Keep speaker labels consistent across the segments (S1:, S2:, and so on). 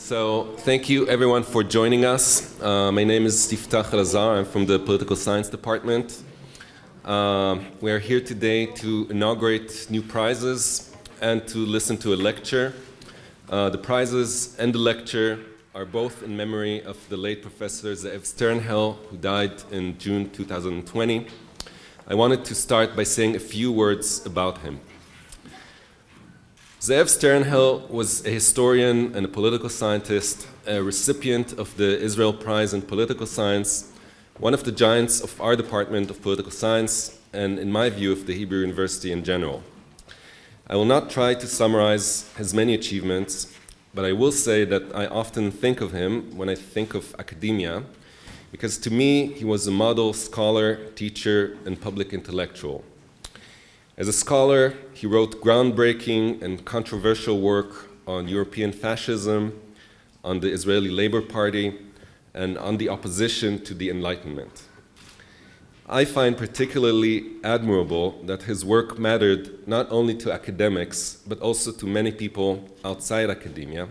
S1: So thank you everyone for joining us. My name is Yiftah Elazar. I'm from the Political Science Department. We are here today to inaugurate new prizes and to listen to a lecture. The prizes and the lecture are both in memory of the late Professor Zeev Sternhell, who died in June 2020. I wanted to start by saying a few words about him. Zeev Sternhell was a historian and a political scientist, a recipient of the Israel Prize in Political Science, one of the giants of our Department of Political Science, and in my view, of the Hebrew University in general. I will not try to summarize his many achievements, but I will say that I often think of him when I think of academia, because to me, he was a model scholar, teacher, and public intellectual. As a scholar, he wrote groundbreaking and controversial work on European fascism, on the Israeli Labor Party, and on the opposition to the Enlightenment. I find particularly admirable that his work mattered not only to academics, but also to many people outside academia.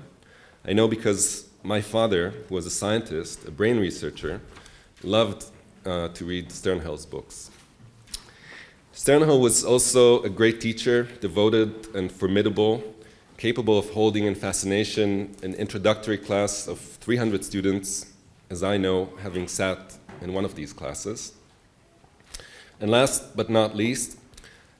S1: I know because my father, who was a scientist, a brain researcher, loved to read Sternhell's books. Sternhell was also a great teacher, devoted and formidable, capable of holding in fascination an introductory class of 300 students, as I know, having sat in one of these classes. And last but not least,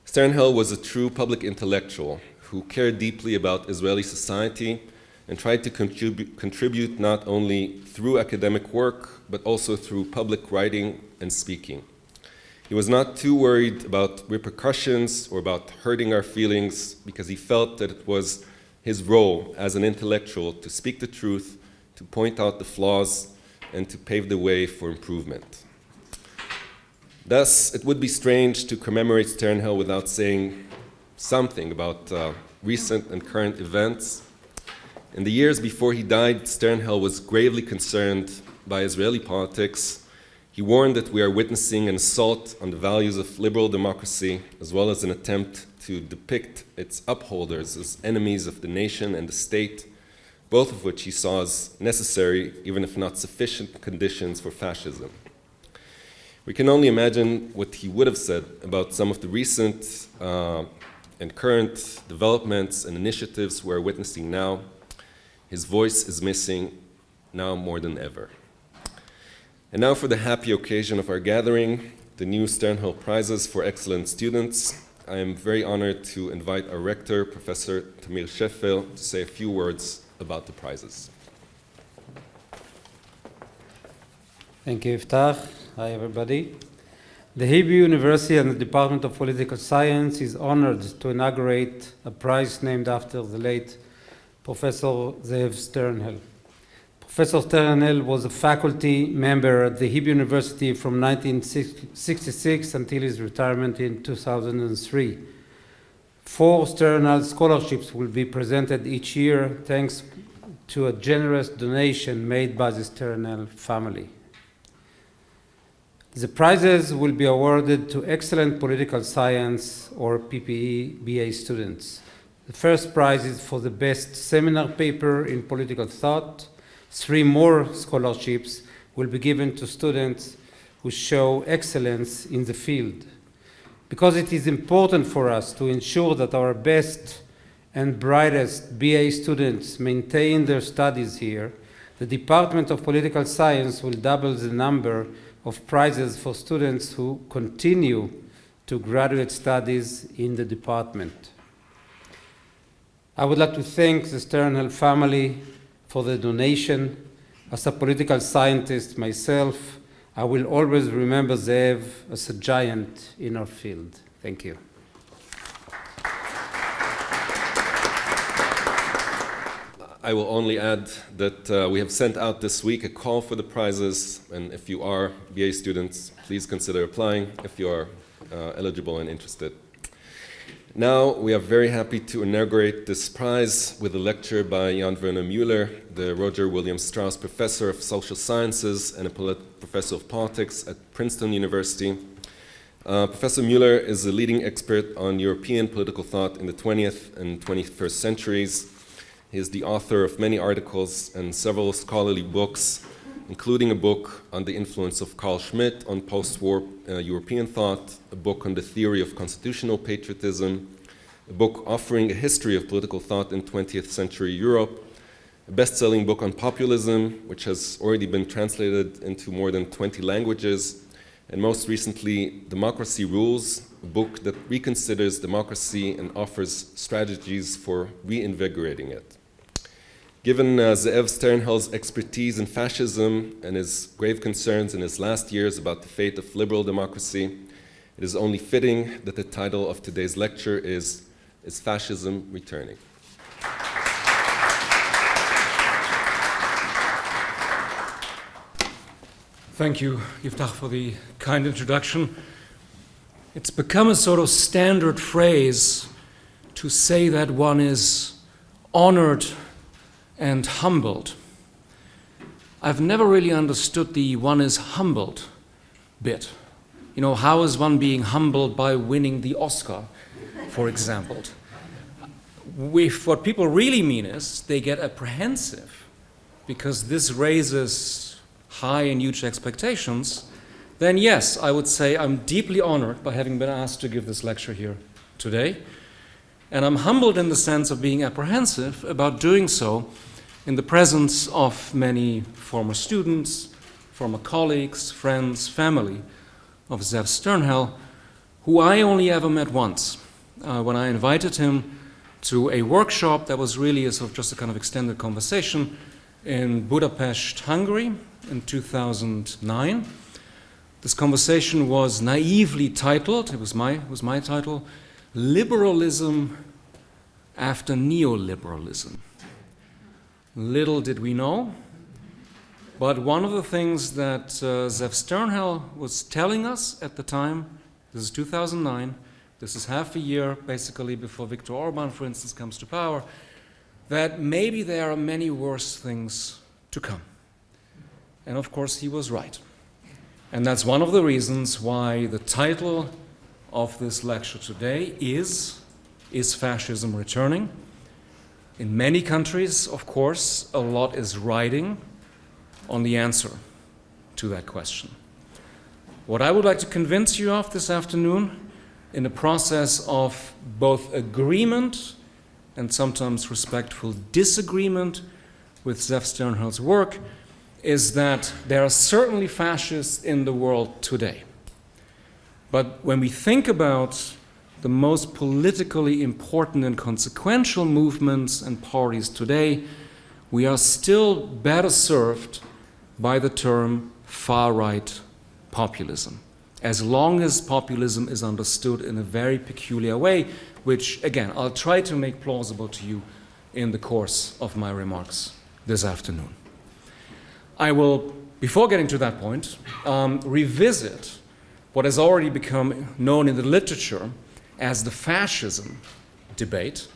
S1: Sternhell was a true public intellectual who cared deeply about Israeli society and tried to contribute not only through academic work, but also through public writing and speaking. He was not too worried about repercussions or about hurting our feelings because he felt that it was his role as an intellectual to speak the truth, to point out the flaws, and to pave the way for improvement. Thus, it would be strange to commemorate Sternhell without saying something about recent and current events. In the years before he died, Sternhell was gravely concerned by Israeli politics. He warned that we are witnessing an assault on the values of liberal democracy, as well as an attempt to depict its upholders as enemies of the nation and the state, both of which he saw as necessary, even if not sufficient, conditions for fascism. We can only imagine what he would have said about some of the recent and current developments and initiatives we are witnessing now. His voice is missing now more than ever. And now for the happy occasion of our gathering, the new Sternhell Prizes for Excellent Students. I am very honored to invite our rector, Professor Tamir Sheafer, to say a few words about the prizes.
S2: Thank you, Yiftah. Hi, everybody. The Hebrew University and the Department of Political Science is honored to inaugurate a prize named after the late Professor Zeev Sternhell. Professor Sternhell was a faculty member at the Hebrew University from 1966 until his retirement in 2003. 4 Sternhell scholarships will be presented each year thanks to a generous donation made by the Sternhell family. The prizes will be awarded to excellent political science or PPE BA students. The first prize is for the best seminar paper in political thought. 3 more scholarships will be given to students who show excellence in the field. Because it is important for us to ensure that our best and brightest BA students maintain their studies here, the Department of Political Science will double the number of prizes for students who continue to graduate studies in the department. I would like to thank the Sternhell family for the donation. As a political scientist myself, I will always remember Zeev as a giant in our field. Thank you.
S1: I will only add that we have sent out this week a call for the prizes, and if you are BA students, please consider applying if you are eligible and interested. Now, we are very happy to inaugurate this prize with a lecture by Jan-Werner Müller, the Roger William Strauss Professor of Social Sciences and a Professor of Politics at Princeton University. Professor Müller is a leading expert on European political thought in the 20th and 21st centuries. He is the author of many articles and several scholarly books, including a book on the influence of Carl Schmitt on post-war European thought, a book on the theory of constitutional patriotism, a book offering a history of political thought in 20th century Europe, a best-selling book on populism, which has already been translated into more than 20 languages, and most recently, Democracy Rules, a book that reconsiders democracy and offers strategies for reinvigorating it. Given Zeev Sternhell's expertise in fascism and his grave concerns in his last years about the fate of liberal democracy, it is only fitting that the title of today's lecture is Fascism Returning?
S3: Thank you, Yiftah, for the kind introduction. It's become a sort of standard phrase to say that one is honored and humbled. I've never really understood the one is humbled bit. You know, how is one being humbled by winning the Oscar, for example? What people really mean is they get apprehensive because this raises high and huge expectations, then yes, I would say I'm deeply honored by having been asked to give this lecture here today. And I'm humbled in the sense of being apprehensive about doing so in the presence of many former students, former colleagues, friends, family of Zeev Sternhell, who I only ever met once when I invited him to a workshop that was really just a kind of extended conversation in Budapest, Hungary, in 2009. This conversation was naively titled, it was my title, Liberalism After Neoliberalism. Little did we know, but one of the things that Zeev Sternhell was telling us at the time, this is 2009, this is half a year basically before Viktor Orban, for instance, comes to power, that maybe there are many worse things to come. And of course, he was right. And that's one of the reasons why the title of this lecture today is Fascism Returning? In many countries, of course, a lot is riding on the answer to that question. What I would like to convince you of this afternoon, in a process of both agreement and sometimes respectful disagreement with Zeev Sternhell's work, is that there are certainly fascists in the world today. But when we think about the most politically important and consequential movements and parties today, we are still better served by the term far-right populism, as long as populism is understood in a very peculiar way, which, again, I'll try to make plausible to you in the course of my remarks this afternoon. I will, before getting to that point, revisit what has already become known in the literature as the fascism debate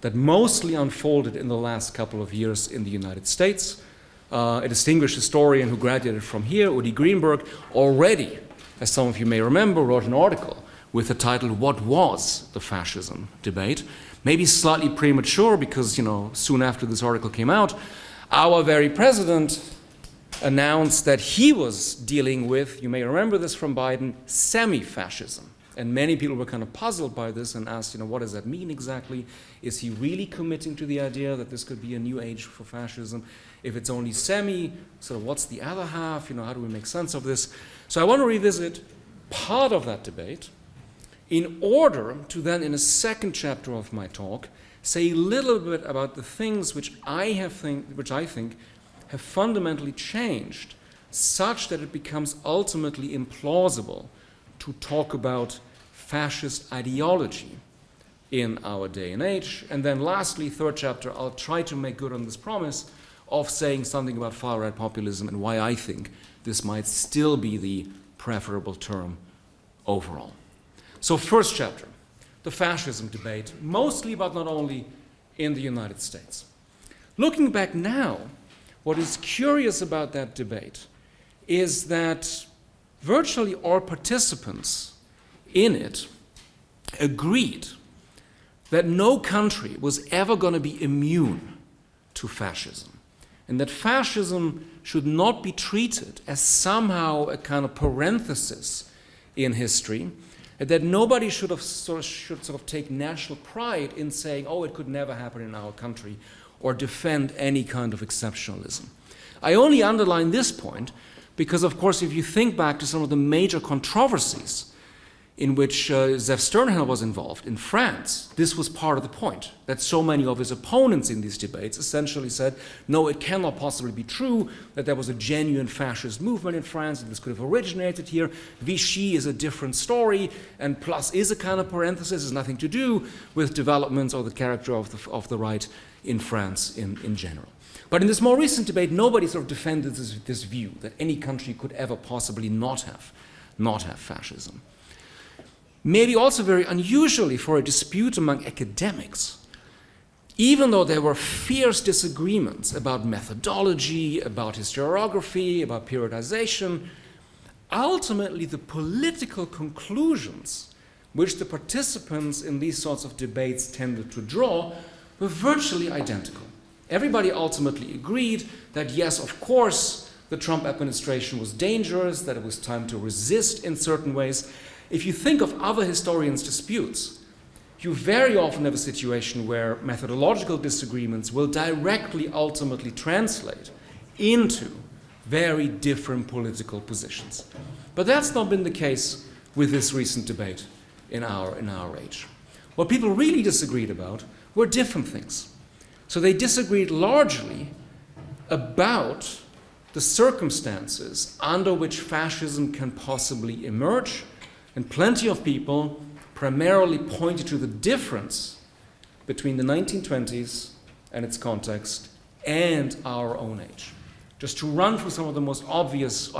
S3: that mostly unfolded in the last couple of years in the United States. A distinguished historian who graduated from here, Udi Greenberg, already, as some of you may remember, wrote an article with the title, What Was the Fascism Debate? Maybe slightly premature because, soon after this article came out, our very president announced that he was dealing with, you may remember this from Biden, semi-fascism. And many people were kind of puzzled by this and asked, what does that mean exactly? Is he really committing to the idea that this could be a new age for fascism? If it's only semi, so what's the other half? How do we make sense of this? So I want to revisit part of that debate in order to then, in a second chapter of my talk, say a little bit about the things which I think have fundamentally changed such that it becomes ultimately implausible to talk about fascist ideology in our day and age. And then lastly, third chapter, I'll try to make good on this promise of saying something about far-right populism and why I think this might still be the preferable term overall. So first chapter, the fascism debate, mostly but not only in the United States. Looking back now, what is curious about that debate is that virtually all participants in it agreed that no country was ever going to be immune to fascism. And that fascism should not be treated as somehow a kind of parenthesis in history, and that nobody should take national pride in saying, oh, it could never happen in our country, or defend any kind of exceptionalism. I only underline this point because, of course, if you think back to some of the major controversies in which Zeev Sternhell was involved in France, this was part of the point, that so many of his opponents in these debates essentially said, no, it cannot possibly be true that there was a genuine fascist movement in France, and this could have originated here. Vichy is a different story, and plus is a kind of parenthesis, has nothing to do with developments or the character of the right in France in general. But in this more recent debate, nobody sort of defended this view that any country could ever possibly not have fascism. Maybe also very unusually for a dispute among academics, even though there were fierce disagreements about methodology, about historiography, about periodization, ultimately the political conclusions which the participants in these sorts of debates tended to draw were virtually identical. Everybody ultimately agreed that yes, of course, the Trump administration was dangerous, that it was time to resist in certain ways. If you think of other historians' disputes, you very often have a situation where methodological disagreements will directly ultimately translate into very different political positions. But that's not been the case with this recent debate in our age. What people really disagreed about were different things. So they disagreed largely about the circumstances under which fascism can possibly emerge, and plenty of people primarily pointed to the difference between the 1920s and its context and our own age. Just to run through some of the most obvious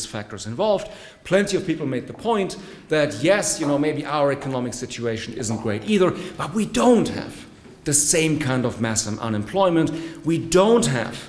S3: factors involved, plenty of people made the point that yes, maybe our economic situation isn't great either, but we don't have the same kind of mass unemployment. We don't have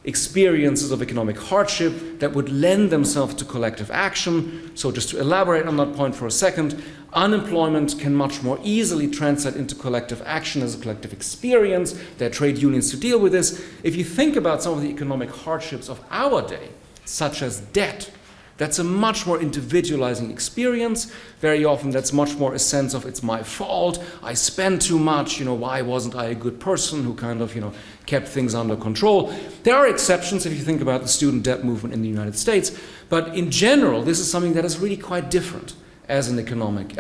S3: experiences of economic hardship that would lend themselves to collective action. So just to elaborate on that point for a second, unemployment can much more easily translate into collective action as a collective experience. There are trade unions to deal with this. If you think about some of the economic hardships of our day, such as debt, that's a much more individualizing experience. Very often that's much more a sense of it's my fault, I spend too much, why wasn't I a good person who kind of, kept things under control. There are exceptions if you think about the student debt movement in the United States, but in general this is something that is really quite different as an economic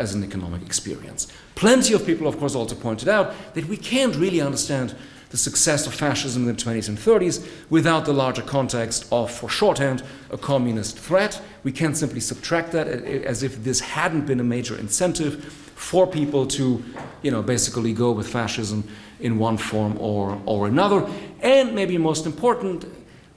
S3: experience. Plenty of people, of course, also pointed out that we can't really understand the success of fascism in the 20s and 30s without the larger context of, for shorthand, a communist threat. We can't simply subtract that as if this hadn't been a major incentive for people to, basically go with fascism in one form or another. And maybe most important,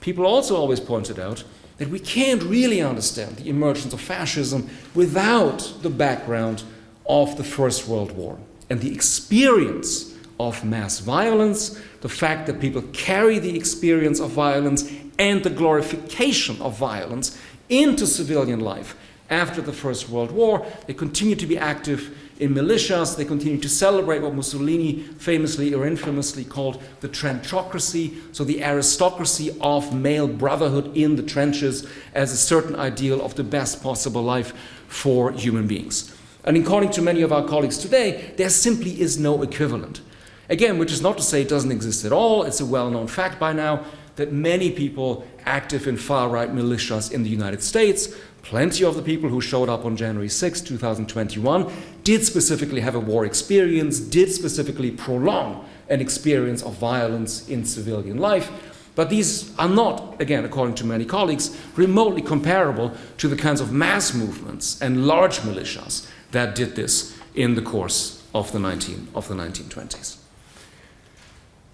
S3: people also always pointed out that we can't really understand the emergence of fascism without the background of the First World War and the experience of mass violence, the fact that people carry the experience of violence and the glorification of violence into civilian life after the First World War. They continue to be active in militias. They continue to celebrate what Mussolini famously or infamously called the trenchocracy, so the aristocracy of male brotherhood in the trenches as a certain ideal of the best possible life for human beings. And according to many of our colleagues today, there simply is no equivalent. Again, which is not to say it doesn't exist at all. It's a well-known fact by now that many people active in far-right militias in the United States, plenty of the people who showed up on January 6, 2021, did specifically have a war experience, did specifically prolong an experience of violence in civilian life. But these are not, again, according to many colleagues, remotely comparable to the kinds of mass movements and large militias that did this in the course of the 1920s.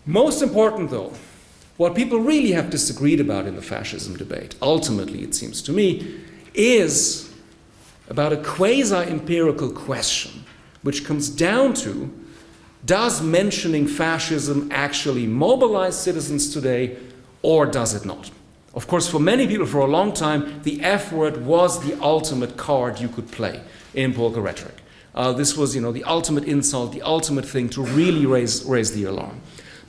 S3: Most important, though, what people really have disagreed about in the fascism debate, ultimately, it seems to me, is about a quasi-empirical question, which comes down to, does mentioning fascism actually mobilize citizens today, or does it not? Of course, for many people for a long time, the F word was the ultimate card you could play in polka rhetoric. This was, the ultimate insult, the ultimate thing to really raise the alarm.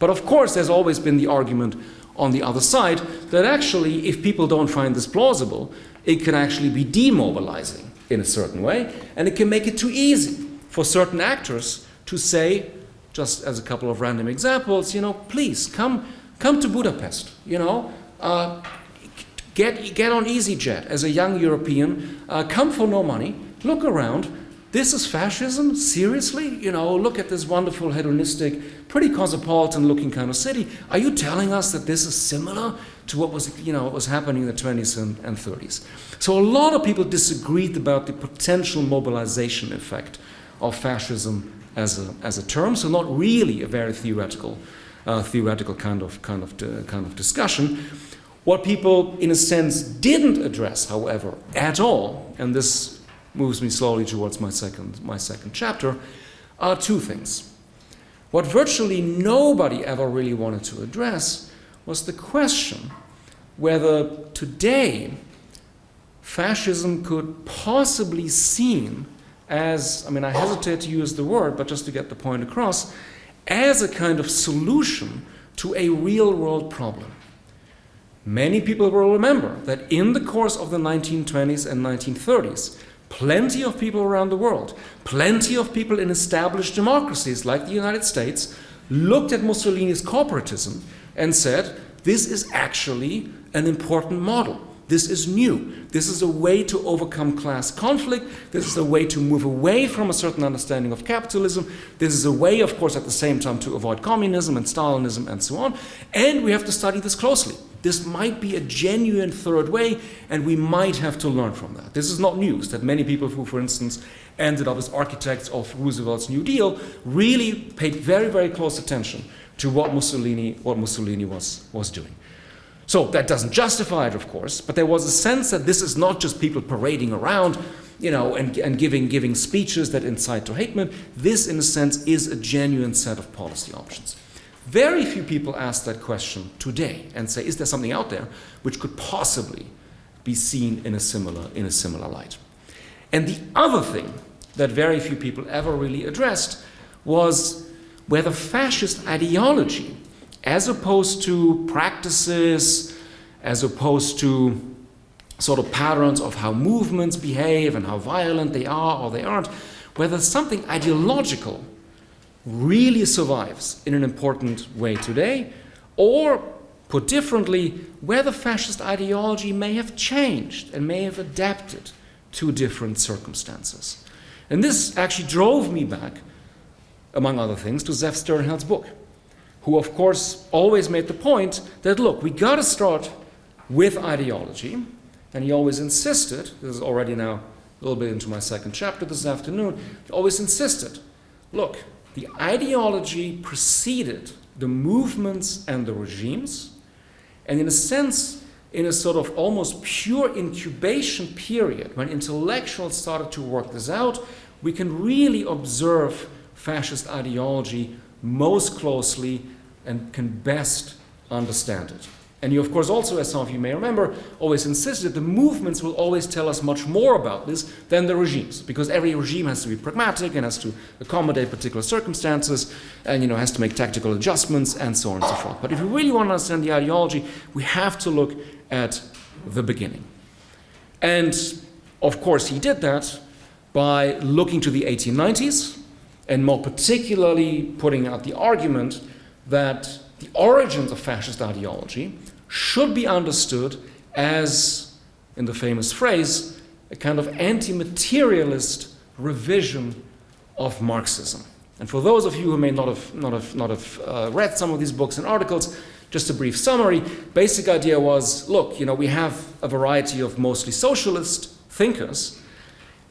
S3: But of course, there's always been the argument on the other side that actually, if people don't find this plausible, it can actually be demobilizing in a certain way, and it can make it too easy for certain actors to say, just as a couple of random examples, please come to Budapest, get on EasyJet as a young European, come for no money, look around. This is fascism? Seriously? Look at this wonderful, hedonistic, pretty cosmopolitan-looking kind of city. Are you telling us that this is similar to what was happening in the 20s and 30s? So a lot of people disagreed about the potential mobilization effect of fascism as a term. So not really a very theoretical kind of discussion. What people, in a sense, didn't address, however, at all, and this moves me slowly towards my second chapter, are two things. What virtually nobody ever really wanted to address was the question whether today fascism could possibly seen as, I hesitate to use the word, but just to get the point across, as a kind of solution to a real-world problem. Many people will remember that in the course of the 1920s and 1930s, plenty of people around the world, plenty of people in established democracies like the United States, looked at Mussolini's corporatism and said, this is actually an important model. This is new. This is a way to overcome class conflict. This is a way to move away from a certain understanding of capitalism. This is a way, of course, at the same time to avoid communism and Stalinism and so on. And we have to study this closely. This might be a genuine third way, and we might have to learn from that. This is not news that many people who, for instance, ended up as architects of Roosevelt's New Deal really paid very, very close attention to what Mussolini was doing. So that doesn't justify it, of course, but there was a sense that this is not just people parading around, and giving speeches that incite to hatred. This, in a sense, is a genuine set of policy options. Very few people ask that question today and say, is there something out there which could possibly be seen in a similar light? And the other thing that very few people ever really addressed was whether fascist ideology, as opposed to practices, as opposed to sort of patterns of how movements behave and how violent they are or they aren't, whether something ideological really survives in an important way today, or, put differently, whether fascist ideology may have changed and may have adapted to different circumstances. And this actually drove me back, among other things, to Zeev Sternhell's book, who, of course, always made the point that, look, we got to start with ideology, and he always insisted, this is already now a little bit into my second chapter this afternoon, he always insisted, look, the ideology preceded the movements and the regimes, and in a sense, in a sort of almost pure incubation period, when intellectuals started to work this out, we can really observe fascist ideology most closely and can best understand it. And you, of course, also, as some of you may remember, always insisted that the movements will always tell us much more about this than the regimes, because every regime has to be pragmatic and has to accommodate particular circumstances and, has to make tactical adjustments and so on and so forth. But if we really want to understand the ideology, we have to look at the beginning. And, of course, he did that by looking to the 1890s and more particularly putting out the argument that the origins of fascist ideology should be understood as, in the famous phrase, a kind of anti-materialist revision of Marxism. And for those of you who may not have read some of these books and articles, just a brief summary. Basic idea was, look, we have a variety of mostly socialist thinkers,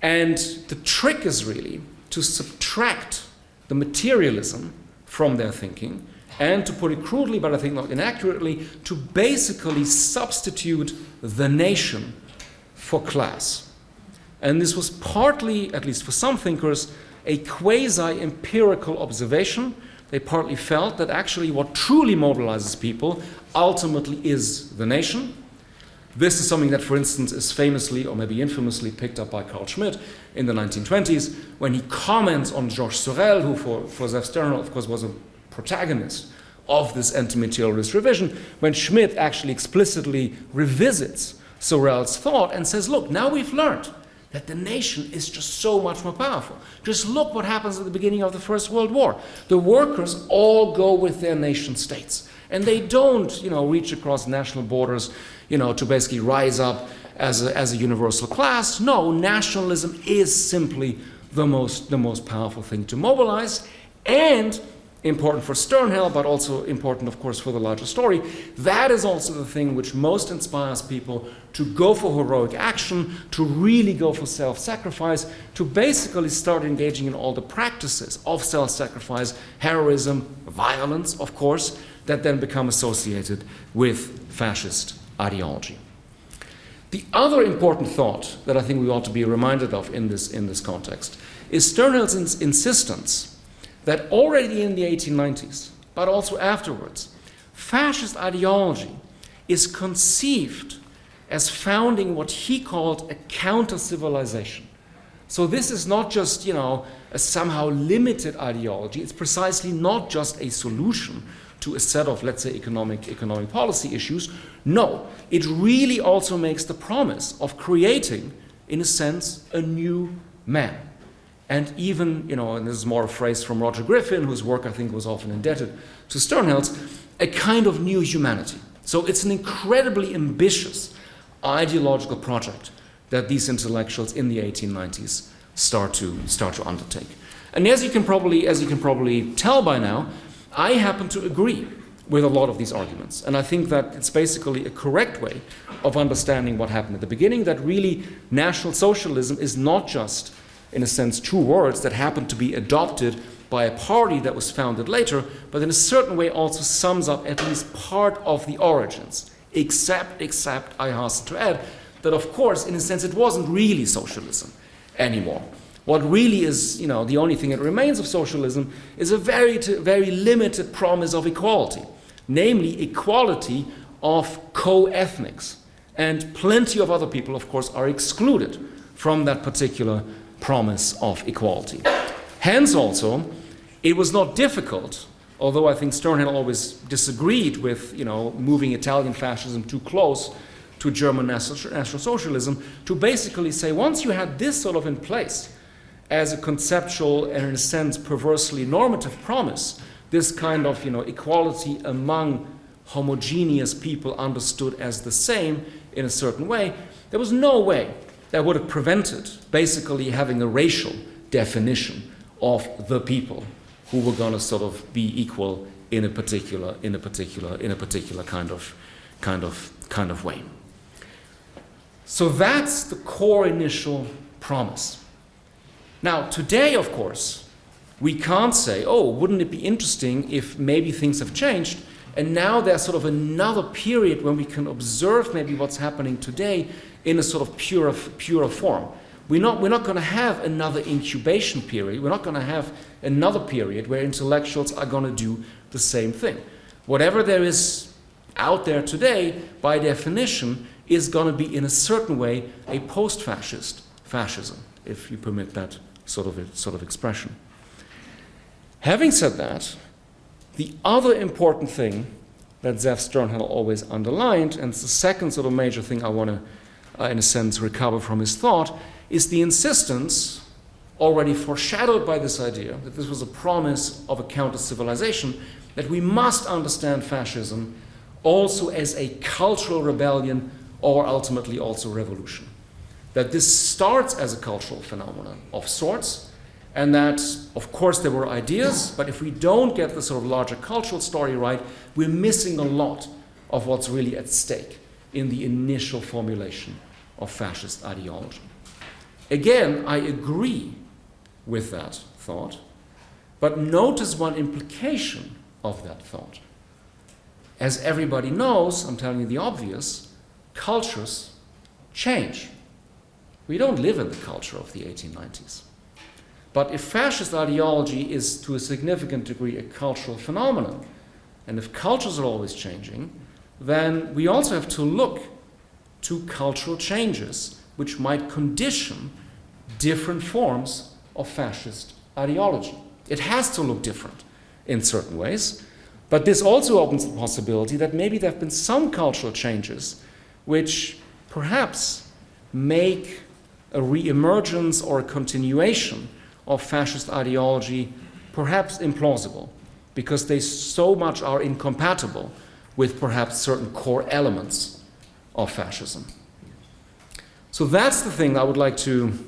S3: and the trick is really to subtract the materialism from their thinking, and to put it crudely, but I think not inaccurately, to basically substitute the nation for class. And this was partly, at least for some thinkers, a quasi-empirical observation. They partly felt that actually what truly mobilizes people ultimately is the nation. This is something that, for instance, is famously or maybe infamously picked up by Carl Schmitt in the 1920s when he comments on Georges Sorel, who for Zeev Sternhell, of course, was a protagonist of this anti-materialist revision, when Schmidt actually explicitly revisits Sorel's thought and says, look, now we've learned that the nation is just so much more powerful. Just look what happens at the beginning of the First World War. The workers all go with their nation states. And they don't, reach across national borders, to basically rise up as a universal class. No, nationalism is simply the most powerful thing to mobilize. And important for Sternhell, but also important, of course, for the larger story, that is also the thing which most inspires people to go for heroic action, to really go for self-sacrifice, to basically start engaging in all the practices of self-sacrifice, heroism, violence, of course, that then become associated with fascist ideology. The other important thought that I think we ought to be reminded of in this context is Sternhell's insistence that already in the 1890s, but also afterwards, fascist ideology is conceived as founding what he called a counter-civilization. So this is not just, a somehow limited ideology. It's precisely not just a solution to a set of, let's say, economic policy issues. No, it really also makes the promise of creating, in a sense, a new man. And even, and this is more a phrase from Roger Griffin, whose work I think was often indebted to Sternhell's, a kind of new humanity. So it's an incredibly ambitious ideological project that these intellectuals in the 1890s start to undertake. And as you can probably tell by now, I happen to agree with a lot of these arguments. And I think that it's basically a correct way of understanding what happened at the beginning, that really National Socialism is not just, in a sense, two words that happen to be adopted by a party that was founded later, but in a certain way also sums up at least part of the origins, except I hasten to add that, of course, in a sense, it wasn't really socialism anymore. What really is, the only thing that remains of socialism is a very limited promise of equality, namely equality of co-ethnics. And plenty of other people, of course, are excluded from that particular promise of equality. Hence also, it was not difficult, although I think Sternhell always disagreed with, moving Italian fascism too close to German National Socialism, to basically say, once you had this sort of in place as a conceptual and in a sense perversely normative promise, this kind of, equality among homogeneous people understood as the same in a certain way, there was no way that would have prevented basically having a racial definition of the people who were going to sort of be equal in a particular kind of way. So that's the core initial promise. Now, today, of course, we can't say, oh, wouldn't it be interesting if maybe things have changed, and now there's sort of another period when we can observe maybe what's happening today in a sort of purer form. We're not going to have another incubation period. We're not going to have another period where intellectuals are going to do the same thing. Whatever there is out there today, by definition, is going to be in a certain way a post-fascist fascism, if you permit that sort of expression. Having said that, the other important thing that Zeev Sternhell always underlined, and it's the second sort of major thing I want to in a sense, recover from his thought, is the insistence, already foreshadowed by this idea, that this was a promise of a counter-civilization, that we must understand fascism also as a cultural rebellion or ultimately also revolution. That this starts as a cultural phenomenon of sorts, and that, of course, there were ideas, but if we don't get the sort of larger cultural story right, we're missing a lot of what's really at stake in the initial formulation of fascist ideology. Again, I agree with that thought, but notice one implication of that thought. As everybody knows, I'm telling you the obvious, cultures change. We don't live in the culture of the 1890s. But if fascist ideology is to a significant degree a cultural phenomenon, and if cultures are always changing, then we also have to look to cultural changes which might condition different forms of fascist ideology. It has to look different in certain ways, But this also opens the possibility that maybe there have been some cultural changes which perhaps make a re-emergence or a continuation of fascist ideology perhaps implausible, because they so much are incompatible with perhaps certain core elements of fascism. So that's the thing I would like to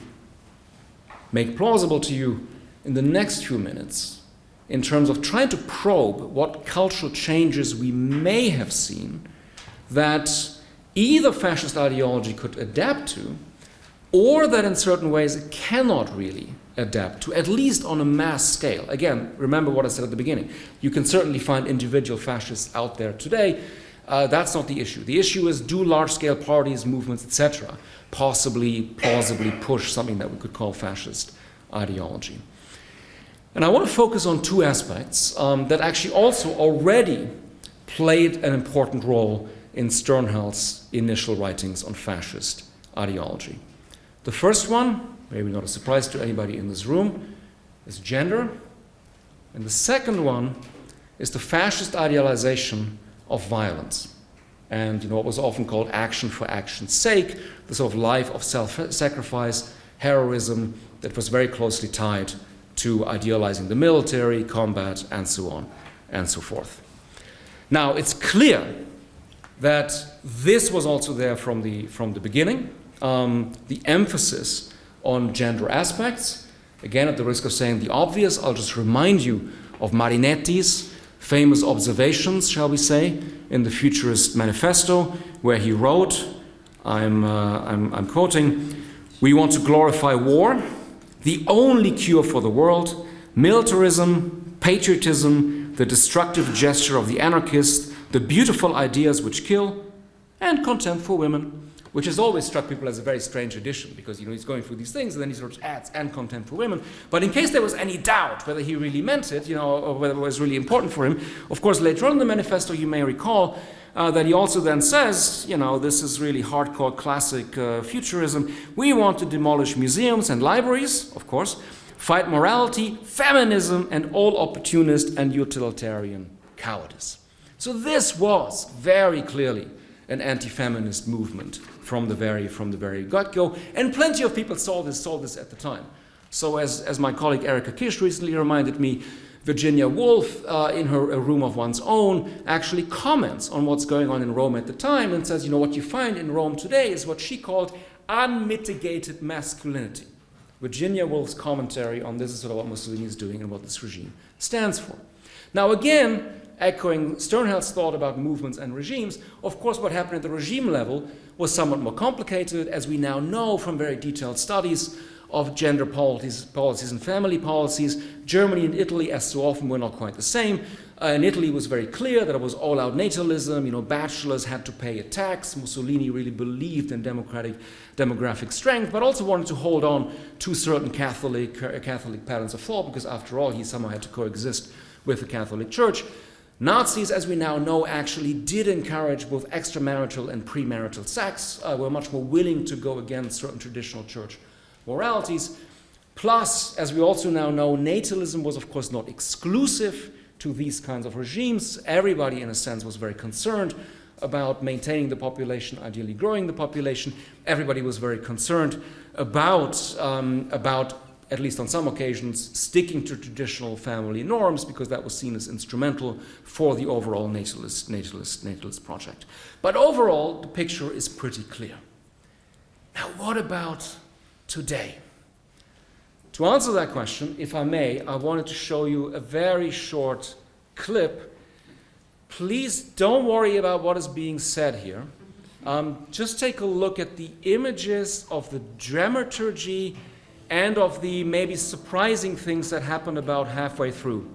S3: make plausible to you in the next few minutes, in terms of trying to probe what cultural changes we may have seen that either fascist ideology could adapt to, or that in certain ways it cannot really adapt to, at least on a mass scale. Again, remember what I said at the beginning. You can certainly find individual fascists out there today. That's not the issue. The issue is, do large-scale parties, movements, etc., possibly, plausibly push something that we could call fascist ideology? And I want to focus on two aspects that actually also already played an important role in Sternhell's initial writings on fascist ideology. The first one, maybe not a surprise to anybody in this room, is gender. And the second one is the fascist idealization of violence. And what was often called action for action's sake, the sort of life of self-sacrifice, heroism that was very closely tied to idealizing the military, combat, and so on and so forth. Now, it's clear that this was also there from the beginning. The emphasis on gender aspects. Again, at the risk of saying the obvious, I'll just remind you of Marinetti's famous observations, shall we say, in the Futurist Manifesto, where he wrote, I'm quoting, "We want to glorify war, the only cure for the world, militarism, patriotism, the destructive gesture of the anarchist, the beautiful ideas which kill, and contempt for women," which has always struck people as a very strange addition, because he's going through these things and then he sort of adds "and contempt for women." But in case there was any doubt whether he really meant it, or whether it was really important for him, of course, later on in the manifesto, you may recall that he also then says, this is really hardcore classic futurism. We want to demolish museums and libraries, of course, fight morality, feminism, and all opportunist and utilitarian cowardice. So this was very clearly an anti-feminist movement from the very get-go, and plenty of people saw this at the time. So as my colleague Erika Kish recently reminded me, Virginia Woolf, in her A Room of One's Own, actually comments on what's going on in Rome at the time and says, what you find in Rome today is what she called unmitigated masculinity. Virginia Woolf's commentary on this is sort of what Mussolini is doing and what this regime stands for. Now again, echoing Sternhell's thought about movements and regimes, of course what happened at the regime level was somewhat more complicated, as we now know from very detailed studies of gender policies and family policies. Germany and Italy, as so often, were not quite the same. In Italy, it was very clear that it was all-out natalism. bachelors had to pay a tax. Mussolini really believed in demographic strength, but also wanted to hold on to certain Catholic patterns of thought, because after all, he somehow had to coexist with the Catholic Church. Nazis, as we now know, actually did encourage both extramarital and premarital sex, were much more willing to go against certain traditional church moralities. Plus, as we also now know, natalism was of course not exclusive to these kinds of regimes. Everybody, in a sense, was very concerned about maintaining the population, ideally growing the population. Everybody was very concerned about at least on some occasions, sticking to traditional family norms, because that was seen as instrumental for the overall natalist project. But overall, the picture is pretty clear. Now, what about today? To answer that question, if I may, I wanted to show you a very short clip. Please don't worry about what is being said here. Just take a look at the images of the dramaturgy and of the maybe surprising things that happened about halfway through.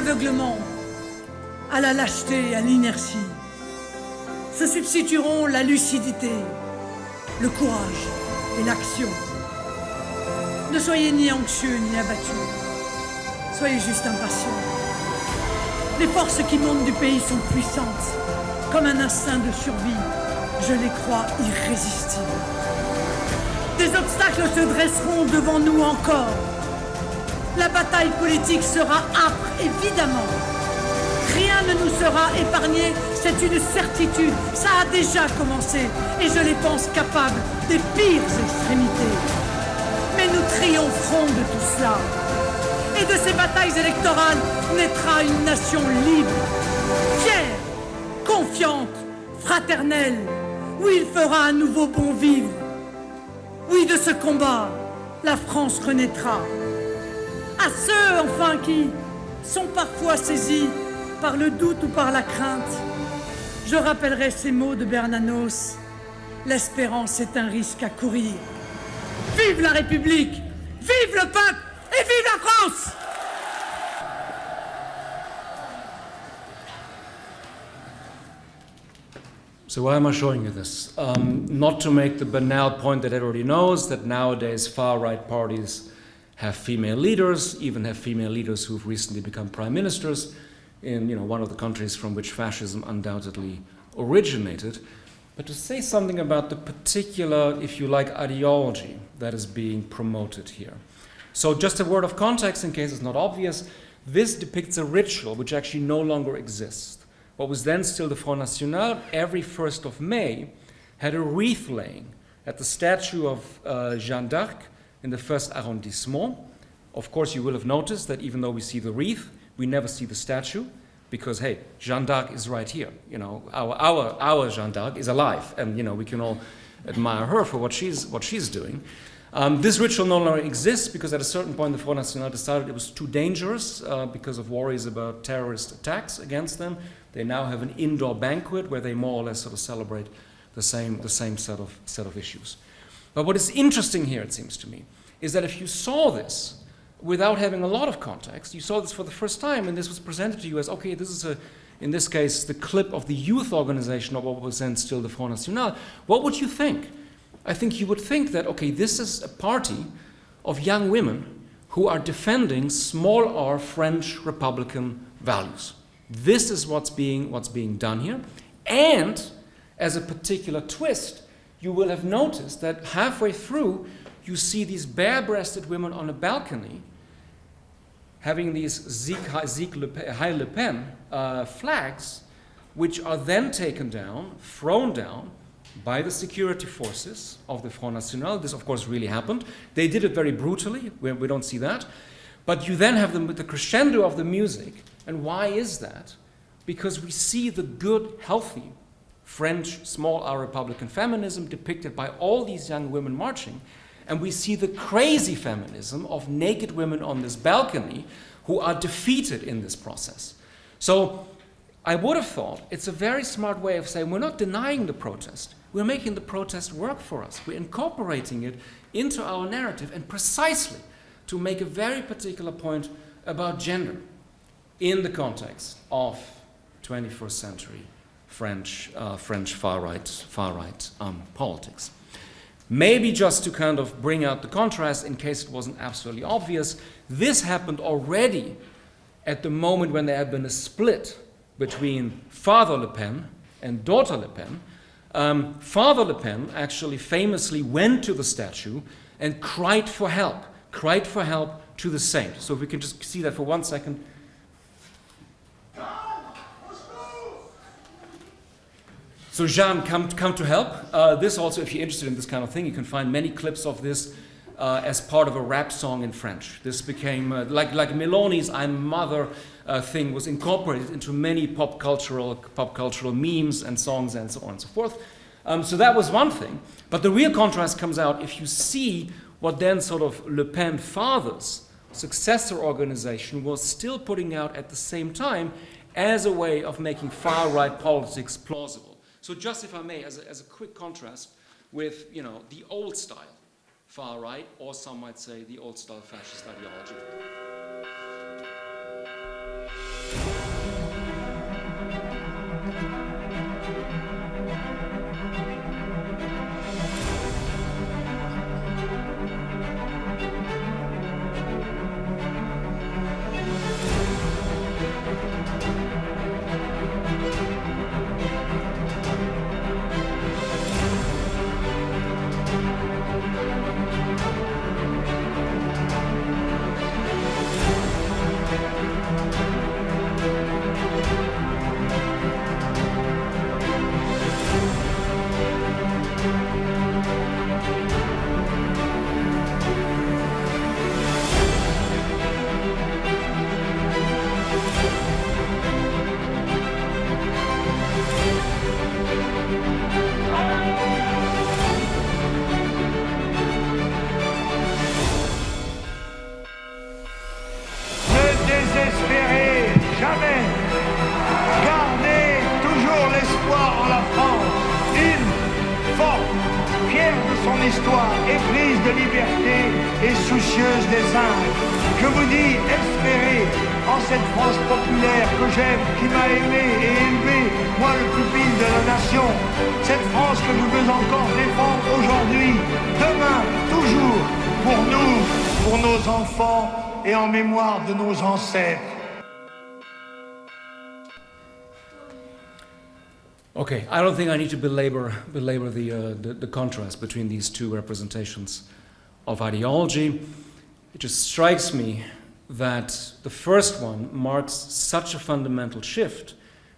S4: l'aveuglement, à la lâcheté, à l'inertie, se substitueront la lucidité, le courage et l'action. Ne soyez ni anxieux ni abattus, soyez juste impatients. Les forces qui montent du pays sont puissantes, comme un instinct de survie. Je les crois irrésistibles. Des obstacles se dresseront devant nous encore. La bataille politique sera âpre, évidemment. Rien ne nous sera épargné, c'est une certitude. Ça a déjà commencé, et je les pense capables des pires extrémités. Mais nous triompherons de tout cela. Et de ces batailles électorales naîtra une nation libre, fière, confiante, fraternelle, où il fera à nouveau bon vivre. Oui, de ce combat, la France renaîtra. À ceux, enfin, qui sont parfois saisis par le doute ou par la crainte, je rappellerai ces mots de Bernanos. L'espérance est un risque à courir. Vive la République! Vive le peuple! Et vive la France!
S3: So why am I showing you this? Not to make the banal point that everybody knows, that nowadays far-right parties have female leaders, even have female leaders who've recently become prime ministers in one of the countries from which fascism undoubtedly originated, but to say something about the particular, if you like, ideology that is being promoted here. So just a word of context in case it's not obvious, this depicts a ritual which actually no longer exists. What was then still the Front National, every 1st of May, had a wreath laying at the statue of Jeanne d'Arc in the 1st arrondissement. Of course, you will have noticed that even though we see the wreath, we never see the statue, because, hey, Jeanne d'Arc is right here. Our Jeanne d'Arc is alive, and, we can all admire her for what she's doing. This ritual no longer exists because at a certain point the Front National decided it was too dangerous because of worries about terrorist attacks against them. They now have an indoor banquet where they more or less sort of celebrate the same set of issues. But what is interesting here, it seems to me, is that if you saw this without having a lot of context, you saw this for the first time and this was presented to you as, okay, this is in this case, the clip of the youth organization of what was then still the Front National, what would you think? I think you would think that, okay, this is a party of young women who are defending small r French Republican values. This is what's being done here. And as a particular twist, you will have noticed that halfway through, you see these bare-breasted women on a balcony having these Sieg Heil Le Pen flags, which are then taken down, thrown down, by the security forces of the Front National. This, of course, really happened. They did it very brutally. We don't see that. But you then have them with the crescendo of the music. And why is that? Because we see the good, healthy French small r Republican feminism depicted by all these young women marching. And we see the crazy feminism of naked women on this balcony who are defeated in this process. So I would have thought it's a very smart way of saying we're not denying the protest. We're making the protest work for us. We're incorporating it into our narrative, and precisely to make a very particular point about gender in the context of 21st century French far-right politics. Maybe just to kind of bring out the contrast in case it wasn't absolutely obvious, this happened already at the moment when there had been a split between Father Le Pen and daughter Le Pen. Father Le Pen actually famously went to the statue and cried for help to the saint. So if we can just see that for 1 second. So Jeanne, come to help. This also, if you're interested in this kind of thing, you can find many clips of this as part of a rap song in French. This became, like Meloni's I'm Mother thing was incorporated into many pop cultural memes and songs and so on and so forth. So that was one thing. But the real contrast comes out if you see what then sort of Le Pen father's successor organization was still putting out at the same time as a way of making far-right politics plausible. So just if I may, as a quick contrast with, the old style far-right, or some might say the old style fascist ideology.
S5: son histoire éprise de liberté et soucieuse des Indes. Je vous dis, espérez en cette France populaire que j'aime, qui m'a aimé et élevé, moi le pupille de la nation. Cette France que je veux encore défendre aujourd'hui, demain, toujours, pour nous, pour nos enfants et en mémoire de nos ancêtres.
S3: Okay, I don't think I need to belabor the contrast between these two representations of ideology. It just strikes me that the first one marks such a fundamental shift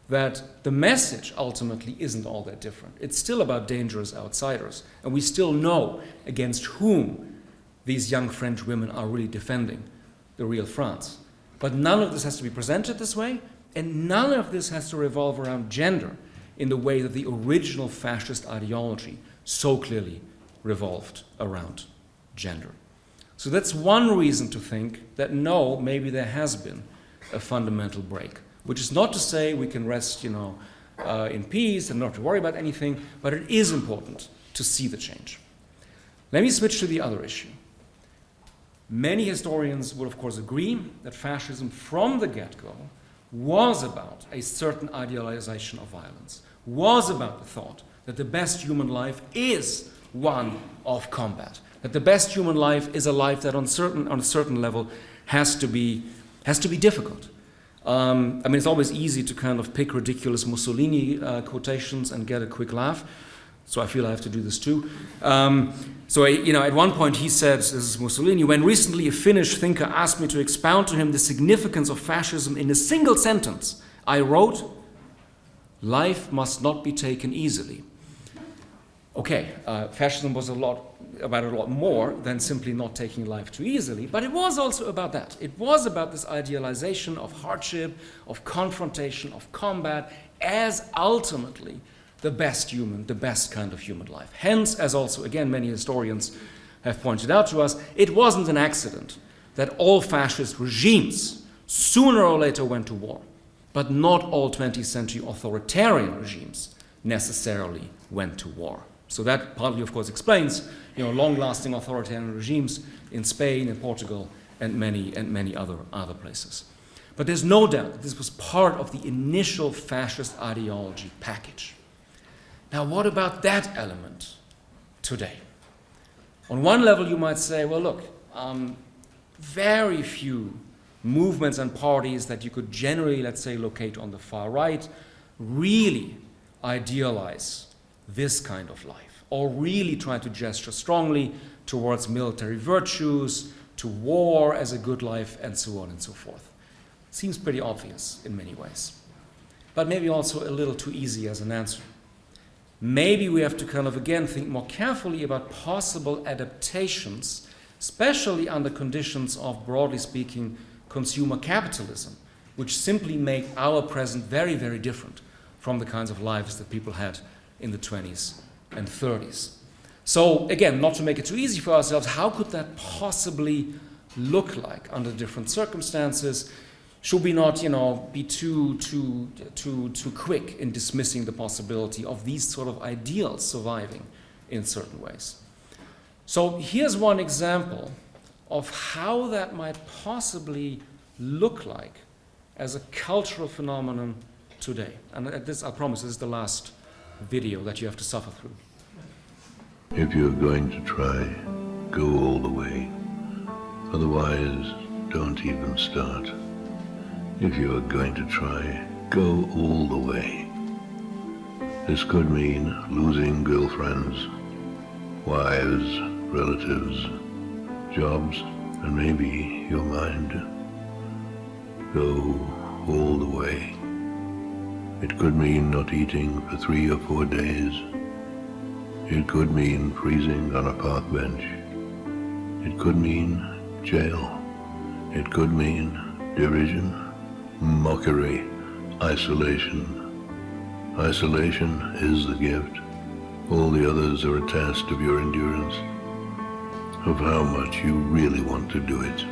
S3: that the message ultimately isn't all that different. It's still about dangerous outsiders, and we still know against whom these young French women are really defending the real France. But none of this has to be presented this way, and none of this has to revolve around gender in the way that the original fascist ideology so clearly revolved around gender. So that's one reason to think that no, maybe there has been a fundamental break, which is not to say we can rest, in peace and not to worry about anything, but it is important to see the change. Let me switch to the other issue. Many historians will, of course, agree that fascism from the get-go was about a certain idealization of violence, was about the thought that the best human life is one of combat, that the best human life is a life that on a certain level has to be difficult. It's always easy to kind of pick ridiculous Mussolini quotations and get a quick laugh, so I feel I have to do this too. At one point he said, this is Mussolini, when recently a Finnish thinker asked me to expound to him the significance of fascism in a single sentence, I wrote, life must not be taken easily. Okay, fascism was about a lot more than simply not taking life too easily, but it was also about that. It was about this idealization of hardship, of confrontation, of combat, as ultimately the best kind of human life. Hence, as also, again, many historians have pointed out to us, it wasn't an accident that all fascist regimes sooner or later went to war, but not all 20th century authoritarian regimes necessarily went to war. So that partly, of course, explains long-lasting authoritarian regimes in Spain and Portugal and many other places. But there's no doubt that this was part of the initial fascist ideology package. Now, what about that element today? On one level, you might say, well, look, very few movements and parties that you could generally, let's say, locate on the far right really idealize this kind of life, or really try to gesture strongly towards military virtues, to war as a good life, and so on and so forth. Seems pretty obvious in many ways, but maybe also a little too easy as an answer. Maybe we have to kind of, again, think more carefully about possible adaptations, especially under conditions of, broadly speaking, consumer capitalism, which simply make our present very, very different from the kinds of lives that people had in the 20s and 30s. So again, not to make it too easy for ourselves, how could that possibly look like under different circumstances? Should we not, be too quick in dismissing the possibility of these sort of ideals surviving in certain ways? So here's one example of how that might possibly look like as a cultural phenomenon today. And this, I promise, this is the last video that you have to suffer through.
S6: If you're going to try, go all the way. Otherwise, don't even start. If you're going to try, go all the way. This could mean losing girlfriends, wives, relatives, jobs, and maybe your mind. Go all the way. It could mean not eating for 3 or 4 days. It could mean freezing on a park bench. It could mean jail. It could mean derision, mockery, isolation. Isolation is the gift. All the others are a test of your endurance, of how much you really want to do it.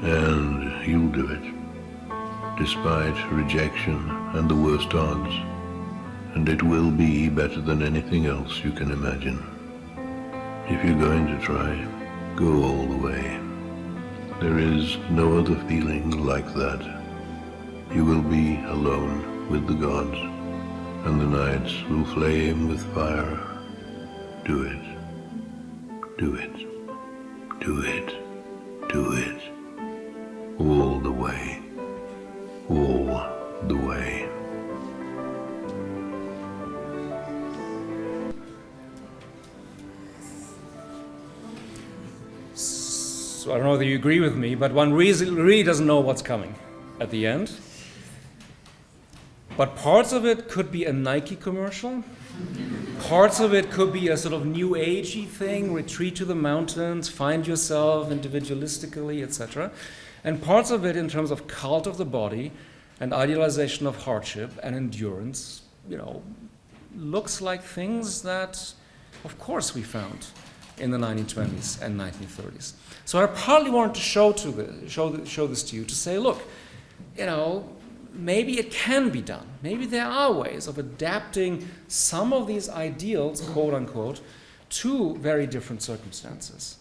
S6: And you'll do it, despite rejection and the worst odds. And it will be better than anything else you can imagine. If you're going to try, go all the way. There is no other feeling like that. You will be alone with the gods, and the nights will flame with fire. Do it. Do it. Do it. Do it. All the way. All the way.
S3: So I don't know whether you agree with me, but one really doesn't know what's coming at the end. But parts of it could be a Nike commercial. Parts of it could be a sort of new agey thing, retreat to the mountains, find yourself individualistically, etc. And parts of it in terms of cult of the body and idealization of hardship and endurance, looks like things that, of course, we found in the 1920s and 1930s. So I partly wanted to show this to you, to say, look, maybe it can be done. Maybe there are ways of adapting some of these ideals, quote unquote, to very different circumstances.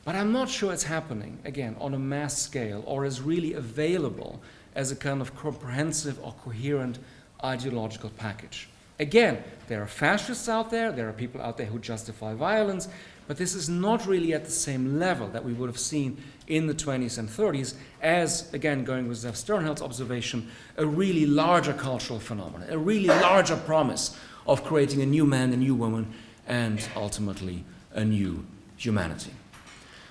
S3: But I'm not sure it's happening, again, on a mass scale or is really available as a kind of comprehensive or coherent ideological package. Again, there are fascists out there are people out there who justify violence, but this is not really at the same level that we would have seen in the 20s and 30s as, again, going with Zeev Sternhell's observation, a really larger cultural phenomenon, a really larger promise of creating a new man, a new woman, and ultimately a new humanity.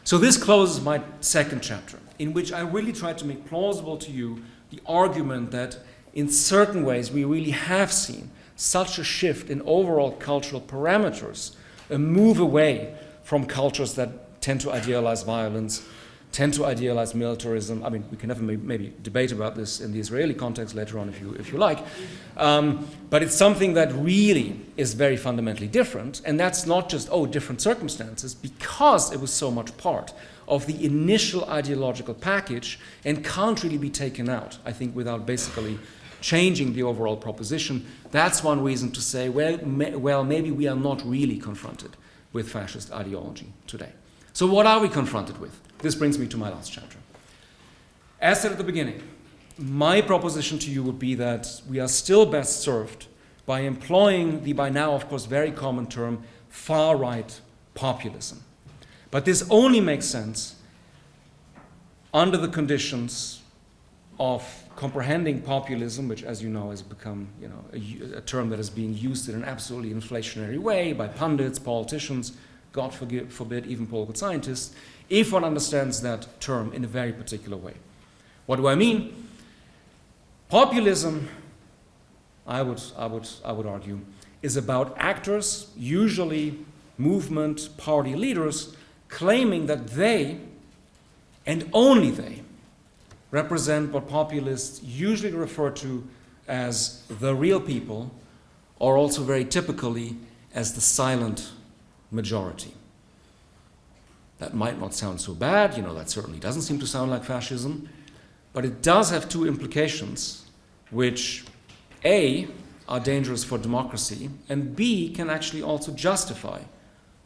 S3: So this closes my second chapter, in which I really tried to make plausible to you the argument that in certain ways we really have seen such a shift in overall cultural parameters, a move away from cultures that tend to idealize violence, tend to idealize militarism. I mean, we can have maybe debate about this in the Israeli context later on if you like. But it's something that really is very fundamentally different, and that's not just, different circumstances, because it was so much part of the initial ideological package and can't really be taken out, I think, without basically changing the overall proposition. That's one reason to say, well, maybe we are not really confronted with fascist ideology today. So what are we confronted with? This brings me to my last chapter. As said at the beginning, my proposition to you would be that we are still best served by employing the by now, of course, very common term, far-right populism. But this only makes sense under the conditions of comprehending populism, which, as you know, has become a term that is being used in an absolutely inflationary way by pundits, politicians, God forbid, even political scientists, if one understands that term in a very particular way. What do I mean? Populism, I would argue, is about actors, usually movement party leaders, claiming that they, and only they, represent what populists usually refer to as the real people, or also very typically as the silent majority. That might not sound so bad, that certainly doesn't seem to sound like fascism, but it does have two implications which, A, are dangerous for democracy, and B, can actually also justify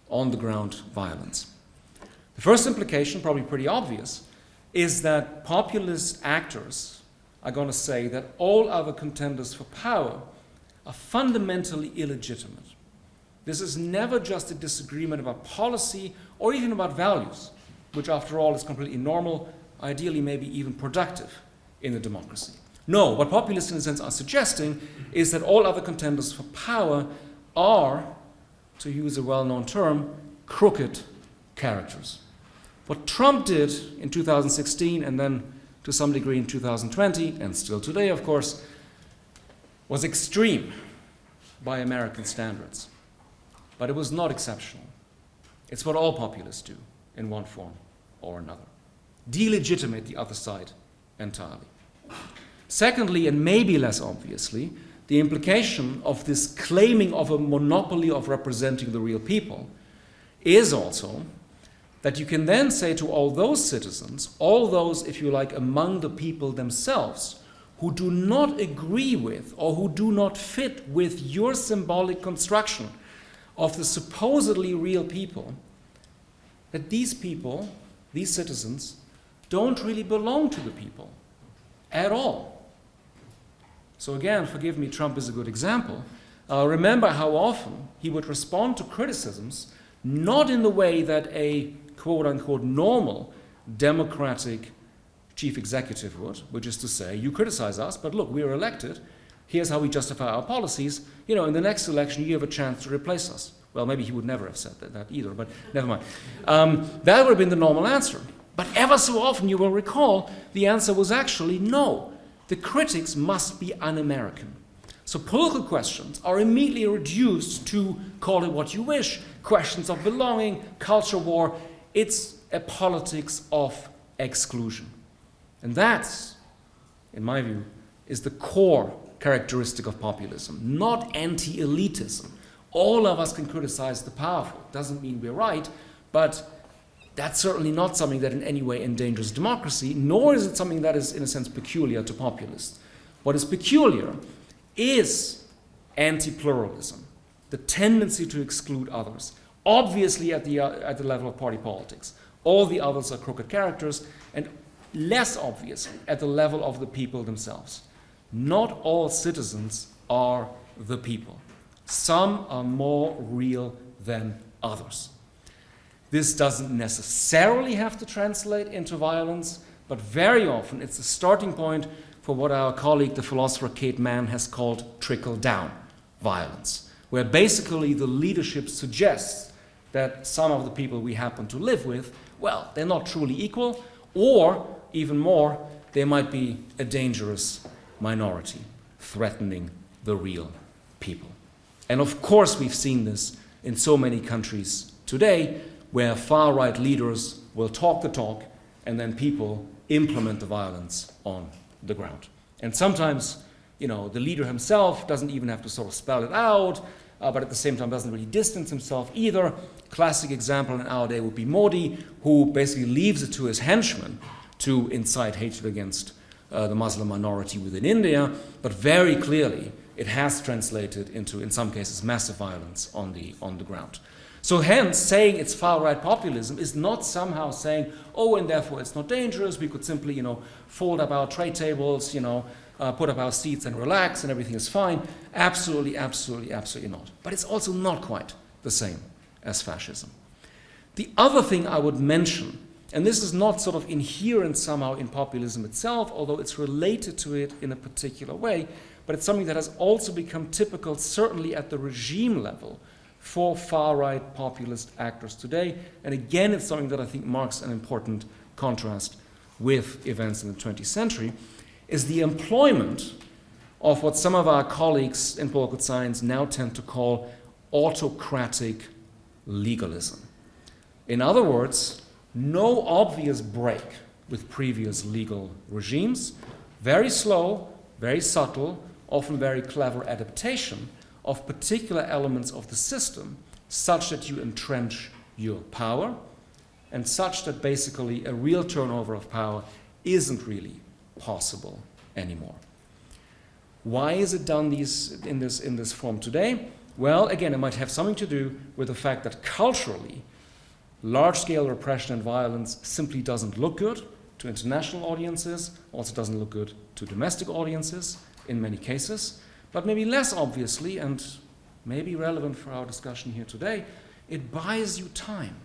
S3: on-the-ground violence. The first implication, probably pretty obvious, is that populist actors are going to say that all other contenders for power are fundamentally illegitimate. This is never just a disagreement about policy or even about values, which after all is completely normal, ideally maybe even productive in a democracy. No, what populists in a sense are suggesting is that all other contenders for power are, to use a well-known term, crooked characters. What Trump did in 2016 and then to some degree in 2020, and still today of course, was extreme by American standards. But it was not exceptional. It's what all populists do in one form or another. Delegitimate the other side entirely. Secondly, and maybe less obviously, the implication of this claiming of a monopoly of representing the real people is also that you can then say to all those citizens, all those, if you like, among the people themselves, who do not agree with or who do not fit with your symbolic construction of the supposedly real people, that these people, these citizens, don't really belong to the people at all. So again, forgive me, Trump is a good example. Remember how often he would respond to criticisms not in the way that a quote-unquote normal democratic chief executive would, which is to say, you criticize us, but look, we are elected, here's how we justify our policies, in the next election you have a chance to replace us. Well, maybe he would never have said that either, but never mind. That would have been the normal answer. But ever so often, you will recall, the answer was actually no. The critics must be un-American. So political questions are immediately reduced to, call it what you wish, questions of belonging, culture war. It's a politics of exclusion. And that's, in my view, is the core characteristic of populism, not anti-elitism. All of us can criticize the powerful. Doesn't mean we're right, but that's certainly not something that in any way endangers democracy, nor is it something that is, in a sense, peculiar to populists. What is peculiar is anti-pluralism, the tendency to exclude others, obviously at the level of party politics. All the others are crooked characters, and less obviously at the level of the people themselves. Not all citizens are the people. Some are more real than others. This doesn't necessarily have to translate into violence, but very often it's the starting point for what our colleague, the philosopher Kate Mann, has called trickle-down violence, where basically the leadership suggests that some of the people we happen to live with, well, they're not truly equal, or even more, they might be a dangerous minority, threatening the real people. And of course we've seen this in so many countries today, where far-right leaders will talk the talk, and then people implement the violence on the ground. And sometimes, the leader himself doesn't even have to sort of spell it out, but at the same time doesn't really distance himself either. Classic example in our day would be Modi, who basically leaves it to his henchmen to incite hatred against the Muslim minority within India, but very clearly it has translated into, in some cases, massive violence on the ground. So hence, saying it's far-right populism is not somehow saying, oh, and therefore it's not dangerous, we could simply, fold up our tray tables, put up our seats and relax and everything is fine. Absolutely, absolutely, absolutely not. But it's also not quite the same as fascism. The other thing I would mention, and this is not sort of inherent somehow in populism itself, although it's related to it in a particular way, but it's something that has also become typical, certainly at the regime level, for far-right populist actors today. And again, it's something that I think marks an important contrast with events in the 20th century, is the employment of what some of our colleagues in political science now tend to call autocratic legalism. In other words, no obvious break with previous legal regimes, very slow, very subtle, often very clever adaptation of particular elements of the system such that you entrench your power and such that basically a real turnover of power isn't really possible anymore. Why is it done in this form today? Well, again, it might have something to do with the fact that culturally, large-scale repression and violence simply doesn't look good to international audiences, also doesn't look good to domestic audiences in many cases, but maybe less obviously, and maybe relevant for our discussion here today, it buys you time.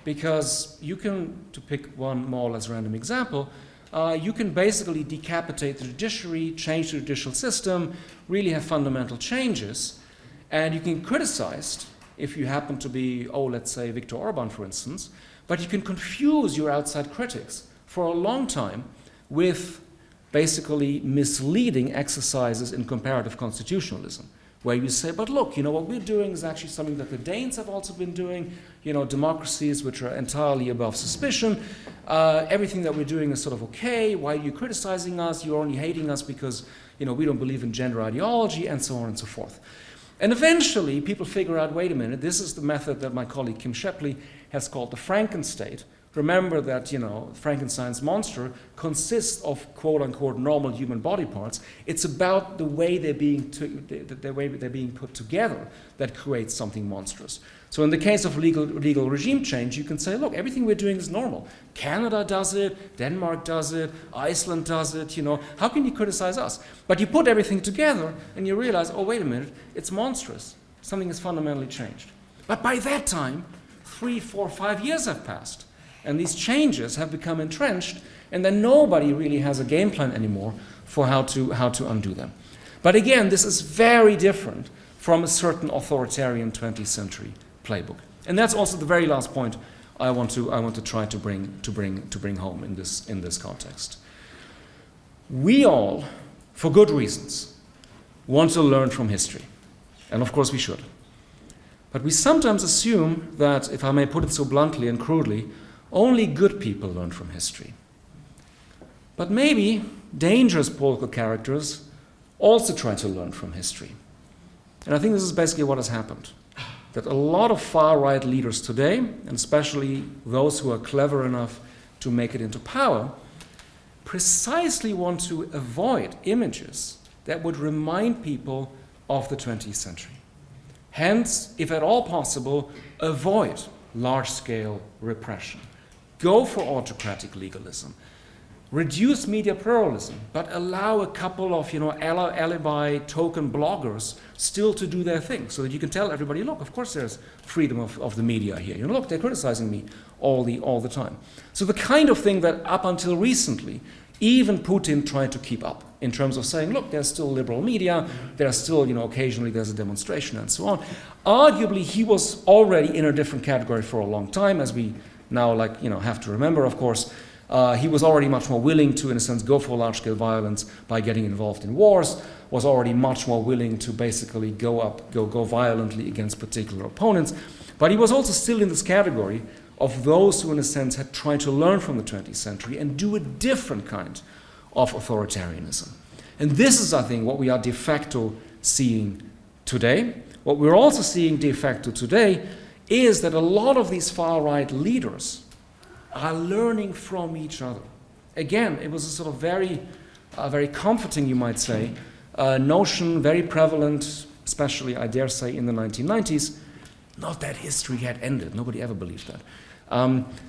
S3: Because you can, to pick one more or less random example, you can basically decapitate the judiciary, change the judicial system, really have fundamental changes, and you can be criticized if you happen to be, let's say Viktor Orban, for instance, but you can confuse your outside critics for a long time with basically misleading exercises in comparative constitutionalism, where you say, but look, what we're doing is actually something that the Danes have also been doing, democracies which are entirely above suspicion. Everything that we're doing is sort of okay. Why are you criticizing us? You're only hating us because, we don't believe in gender ideology, and so on and so forth. And eventually, people figure out, wait a minute, this is the method that my colleague Kim Shepley has called the Frankenstate, Remember that, Frankenstein's monster consists of quote-unquote normal human body parts. It's about the way they're being put together that creates something monstrous. So in the case of legal regime change, you can say, look, everything we're doing is normal. Canada does it, Denmark does it, Iceland does it, How can you criticize us? But you put everything together and you realize, oh, wait a minute, it's monstrous. Something has fundamentally changed. But by that time, 3, 4, 5 years have passed. And these changes have become entrenched, and then nobody really has a game plan anymore for how to undo them. But again, this is very different from a certain authoritarian 20th century playbook. And that's also the very last point I want to try to bring home in this context. We all, for good reasons, want to learn from history. And of course we should. But we sometimes assume that, if I may put it so bluntly and crudely, only good people learn from history. But maybe dangerous political characters also try to learn from history. And I think this is basically what has happened. That a lot of far-right leaders today, and especially those who are clever enough to make it into power, precisely want to avoid images that would remind people of the 20th century. Hence, if at all possible, avoid large-scale repression. Go for autocratic legalism. Reduce media pluralism, but allow a couple of, alibi token bloggers still to do their thing, so that you can tell everybody, look, of course there's freedom of the media here. Look, they're criticizing me all the time. So the kind of thing that up until recently, even Putin tried to keep up in terms of saying, look, there's still liberal media, there's still, occasionally there's a demonstration and so on. Arguably, he was already in a different category for a long time, as we now, have to remember, of course. He was already much more willing to, in a sense, go for large-scale violence by getting involved in wars, was already much more willing to basically go violently against particular opponents. But he was also still in this category of those who, in a sense, had tried to learn from the 20th century and do a different kind of authoritarianism. And this is, I think, what we are de facto seeing today. What we're also seeing de facto today is that a lot of these far-right leaders are learning from each other. Again, it was a sort of very comforting, you might say, notion, very prevalent, especially, I dare say, in the 1990s. Not that history had ended. Nobody ever believed that.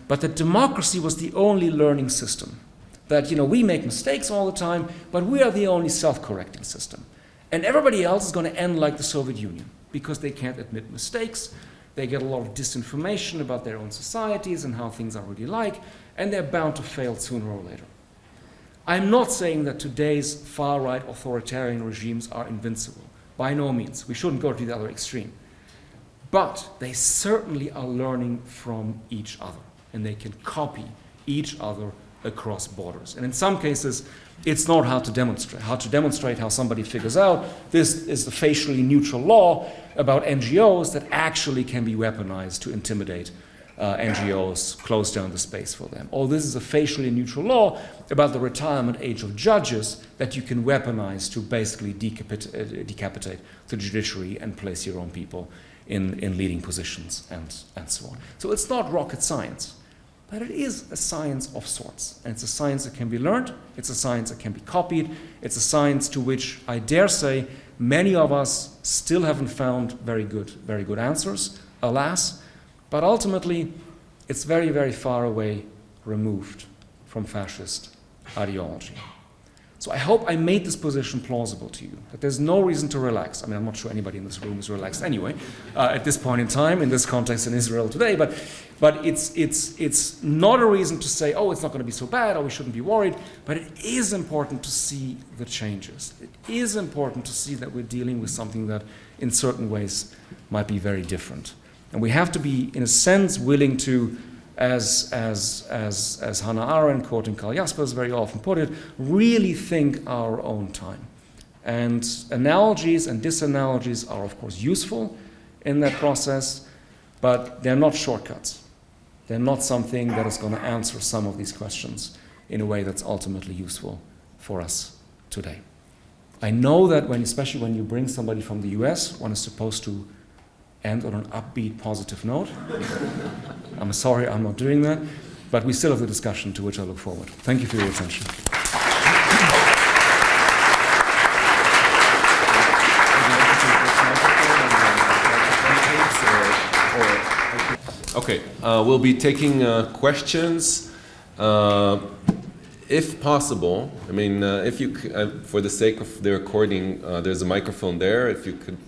S3: But that democracy was the only learning system. That, we make mistakes all the time, but we are the only self-correcting system. And everybody else is going to end like the Soviet Union, because they can't admit mistakes. They get a lot of disinformation about their own societies and how things are really like, and they're bound to fail sooner or later. I'm not saying that today's far-right authoritarian regimes are invincible. By no means. We shouldn't go to the other extreme. But they certainly are learning from each other, and they can copy each other across borders. And in some cases, it's not how to demonstrate how somebody figures out this is the facially neutral law about NGOs that actually can be weaponized to intimidate NGOs, close down the space for them. Or this is a facially neutral law about the retirement age of judges that you can weaponize to basically decapitate the judiciary and place your own people in leading positions and so on. So it's not rocket science. But it is a science of sorts. And it's a science that can be learned. It's a science that can be copied. It's a science to which, I dare say, many of us still haven't found very good answers, alas. But ultimately, it's very, very far away removed from fascist ideology. So I hope I made this position plausible to you, that there's no reason to relax. I mean, I'm not sure anybody in this room is relaxed anyway, at this point in time, in this context in Israel today, but it's not a reason to say, oh, it's not going to be so bad, or we shouldn't be worried, but it is important to see the changes. It is important to see that we're dealing with something that, in certain ways, might be very different. And we have to be, in a sense, willing to, as Hannah Arendt, quoting Karl Jaspers, very often put it, really think our own time. And analogies and disanalogies are, of course, useful in that process, but they're not shortcuts. They're not something that is going to answer some of these questions in a way that's ultimately useful for us today. I know that especially when you bring somebody from the US, one is supposed to end on an upbeat, positive note. I'm sorry, I'm not doing that. But we still have the discussion to which I look forward. Thank you for your attention.
S1: Okay, we'll be taking questions. If possible, I mean, if you, for the sake of the recording, there's a microphone there. If you could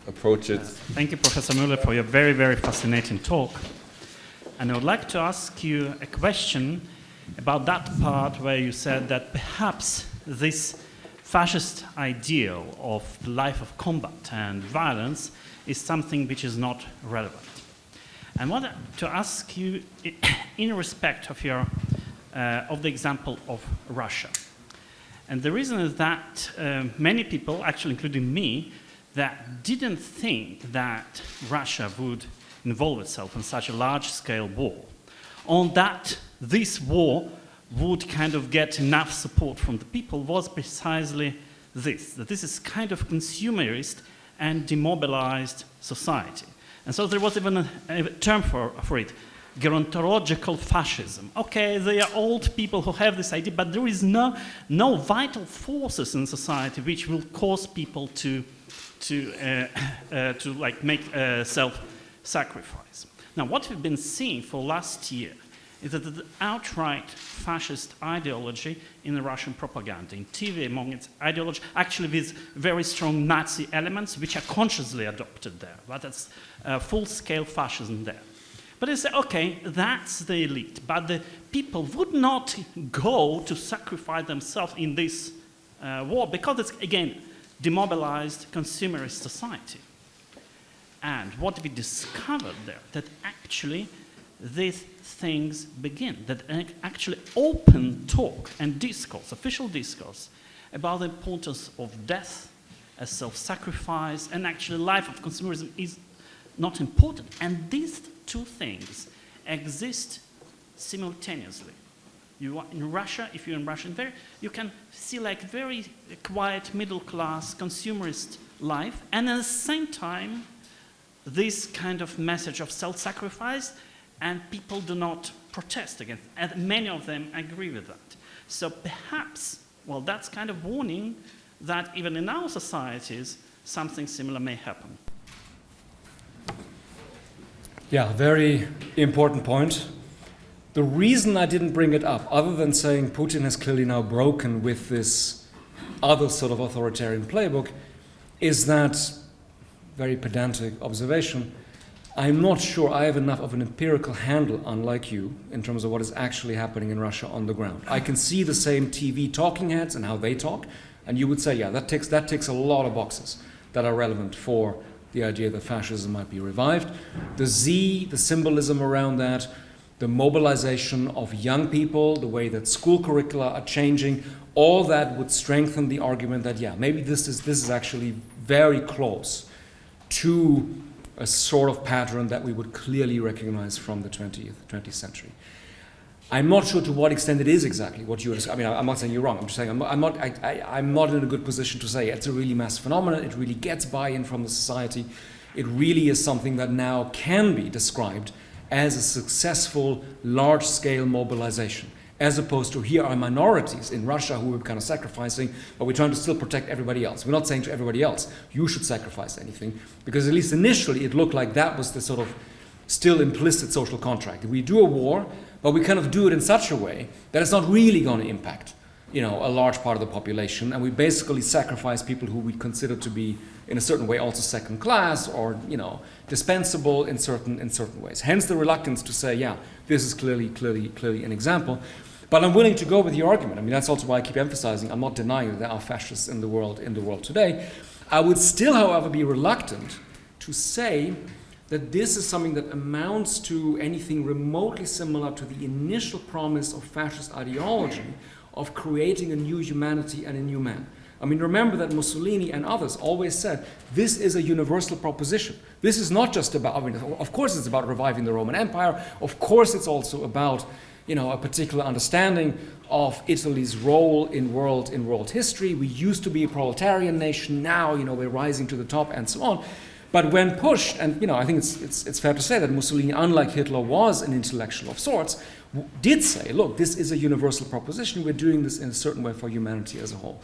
S1: approach it.
S7: Thank you, Professor Müller, for your very, very fascinating talk. And I would like to ask you a question about that part where you said that perhaps this fascist ideal of the life of combat and violence is something which is not relevant. I want to ask you, in respect of your of the example of Russia. And the reason is that many people, actually including me, that didn't think that Russia would involve itself in such a large-scale war, on that this war would kind of get enough support from the people, was precisely this, that this is kind of consumerist and demobilized society. And so there was even a term for it, gerontological fascism. Okay, they are old people who have this idea, but there is no vital forces in society which will cause people to like make self-sacrifice. Now, what we've been seeing for last year is that the outright fascist ideology in the Russian propaganda, in TV, among its ideology, actually with very strong Nazi elements which are consciously adopted there, but it's full-scale fascism there. But they say, okay, that's the elite, but the people would not go to sacrifice themselves in this war because it's, again, demobilized consumerist society. And what we discovered there, that actually these things begin, that actually open talk and discourse, official discourse, about the importance of death as self-sacrifice, and actually life of consumerism is not important. And these two things exist simultaneously. You are in Russia, if you're in Russia, you can see like very quiet middle-class consumerist life, and at the same time, this kind of message of self-sacrifice, and people do not protest against it. And many of them agree with that. So perhaps, well, that's kind of warning that even in our societies, something similar may happen.
S3: Yeah, very important point. The reason I didn't bring it up, other than saying Putin has clearly now broken with this other sort of authoritarian playbook, is that, very pedantic observation, I'm not sure I have enough of an empirical handle, unlike you, in terms of what is actually happening in Russia on the ground. I can see the same TV talking heads and how they talk, and you would say, yeah, that ticks a lot of boxes that are relevant for the idea that fascism might be revived. The Z, the symbolism around that, the mobilization of young people, the way that school curricula are changing, all that would strengthen the argument that, yeah, maybe this is actually very close to a sort of pattern that we would clearly recognize from the 20th century. I'm not sure to what extent it is exactly what you are. I mean, I'm not saying you're wrong. I'm just saying I'm not in a good position to say it's a really mass phenomenon. It really gets buy-in from the society. It really is something that now can be described as a successful, large-scale mobilization, as opposed to here are minorities in Russia who are kind of sacrificing, but we're trying to still protect everybody else. We're not saying to everybody else, you should sacrifice anything, because at least initially it looked like that was the sort of still implicit social contract. We do a war, but we kind of do it in such a way that it's not really going to impact, a large part of the population, and we basically sacrifice people who we consider to be, in a certain way, also second class or, dispensable in certain ways. Hence the reluctance to say, yeah, this is clearly an example. But I'm willing to go with your argument. I mean, that's also why I keep emphasizing, I'm not denying that there are fascists in the world today. I would still, however, be reluctant to say that this is something that amounts to anything remotely similar to the initial promise of fascist ideology of creating a new humanity and a new man. I mean, remember that Mussolini and others always said, this is a universal proposition. This is not just about, of course it's about reviving the Roman Empire. Of course it's also about, a particular understanding of Italy's role in world history. We used to be a proletarian nation. Now, we're rising to the top and so on. But when pushed, and I think it's fair to say that Mussolini, unlike Hitler, was an intellectual of sorts, did say, look, this is a universal proposition, we're doing this in a certain way for humanity as a whole.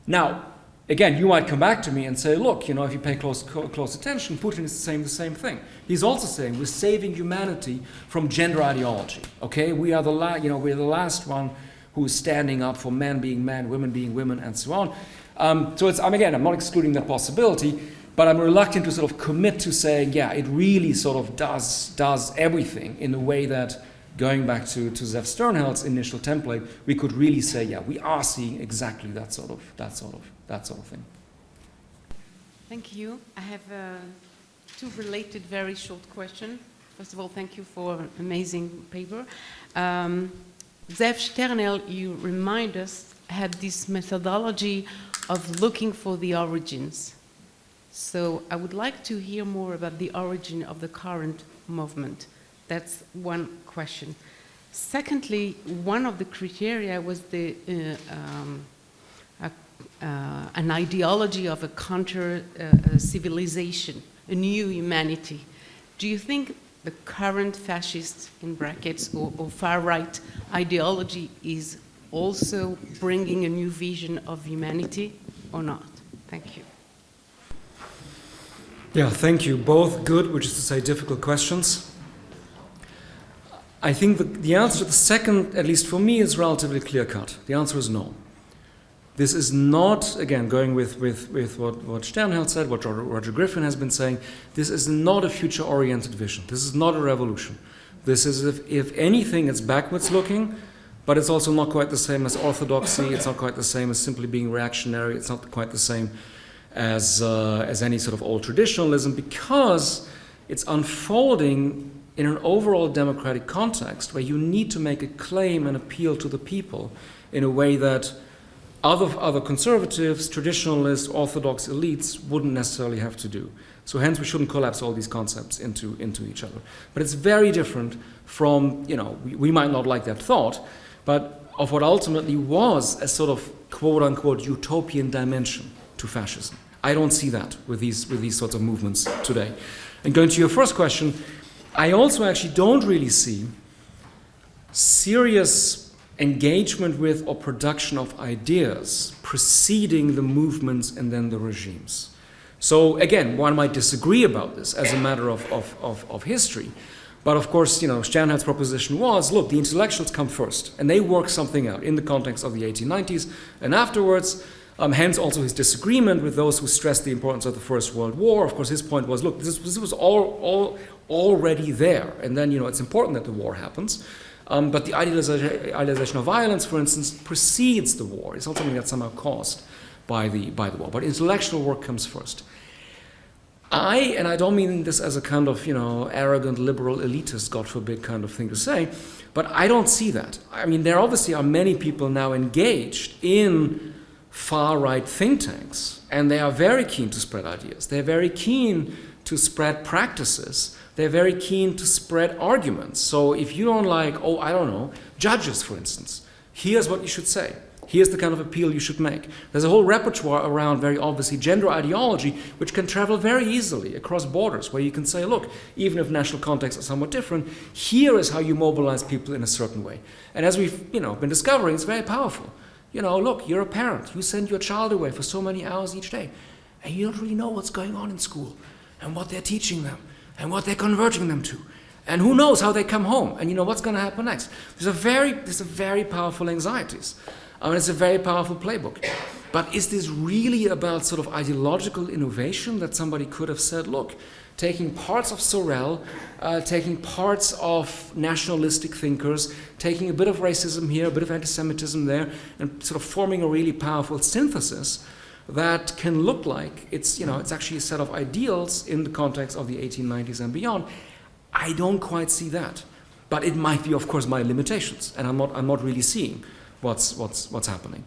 S3: Now, again, you might come back to me and say, look, if you pay close attention, Putin is saying the same thing. He's also saying we're saving humanity from gender ideology. Okay, we are we're the last one who is standing up for men being men, women being women, and so on. So I'm not excluding that possibility, but I'm reluctant to sort of commit to saying, yeah, it really sort of does everything in a way that, going back to Zeev Sternhell's initial template, we could really say, yeah, we are seeing exactly that sort of thing.
S8: Thank you. I have two related, very short questions. First of all, thank you for an amazing paper. Zeev Sternhell, you remind us, had this methodology of looking for the origins. So I would like to hear more about the origin of the current movement. That's one question. Secondly, one of the criteria was an ideology of a counter civilization, a new humanity. Do you think the current fascist, in brackets, or far-right ideology is also bringing a new vision of humanity or not? Thank you.
S3: Yeah, thank you. Both good, which is to say difficult questions. I think the answer to the second, at least for me, is relatively clear-cut. The answer is no. This is not, again, going with what Sternhell said, what Roger Griffin has been saying, this is not a future-oriented vision. This is not a revolution. This is, if anything, it's backwards looking, but it's also not quite the same as orthodoxy. It's not quite the same as simply being reactionary. It's not quite the same as any sort of old traditionalism, because it's unfolding in an overall democratic context where you need to make a claim and appeal to the people in a way that other conservatives, traditionalists, orthodox elites wouldn't necessarily have to do. So hence we shouldn't collapse all these concepts into each other. But it's very different from, we might not like that thought, but of what ultimately was a sort of quote-unquote utopian dimension to fascism. I don't see that with these sorts of movements today. And going to your first question, I also actually don't really see serious engagement with or production of ideas preceding the movements and then the regimes. So again, one might disagree about this as a matter of history, but of course, Sternhell's proposition was, look, the intellectuals come first, and they work something out in the context of the 1890s, and afterwards, hence also his disagreement with those who stressed the importance of the First World War. Of course, his point was, look, this was all already there, and then, it's important that the war happens. But the idealization of violence, for instance, precedes the war. It's not something that's somehow caused by the war. But intellectual work comes first. And I don't mean this as a kind of, arrogant, liberal, elitist, God forbid, kind of thing to say, but I don't see that. I mean, there obviously are many people now engaged in far-right think tanks, and they are very keen to spread ideas. They're very keen to spread practices. They're very keen to spread arguments. So if you don't like, judges, for instance, here's what you should say. Here's the kind of appeal you should make. There's a whole repertoire around, very obviously, gender ideology, which can travel very easily across borders, where you can say, look, even if national contexts are somewhat different, here is how you mobilize people in a certain way. And as we've been discovering, it's very powerful. Look, you're a parent. You send your child away for so many hours each day, and you don't really know what's going on in school and what they're teaching them and what they're converting them to. And who knows how they come home and what's going to happen next. These are very powerful anxieties. It's a very powerful playbook. But is this really about sort of ideological innovation that somebody could have said, look, taking parts of Sorel, taking parts of nationalistic thinkers, taking a bit of racism here, a bit of anti-Semitism there, and sort of forming a really powerful synthesis that can look like it's actually a set of ideals in the context of the 1890s and beyond. I don't quite see that. But it might be, of course, my limitations, and I'm not really seeing what's happening.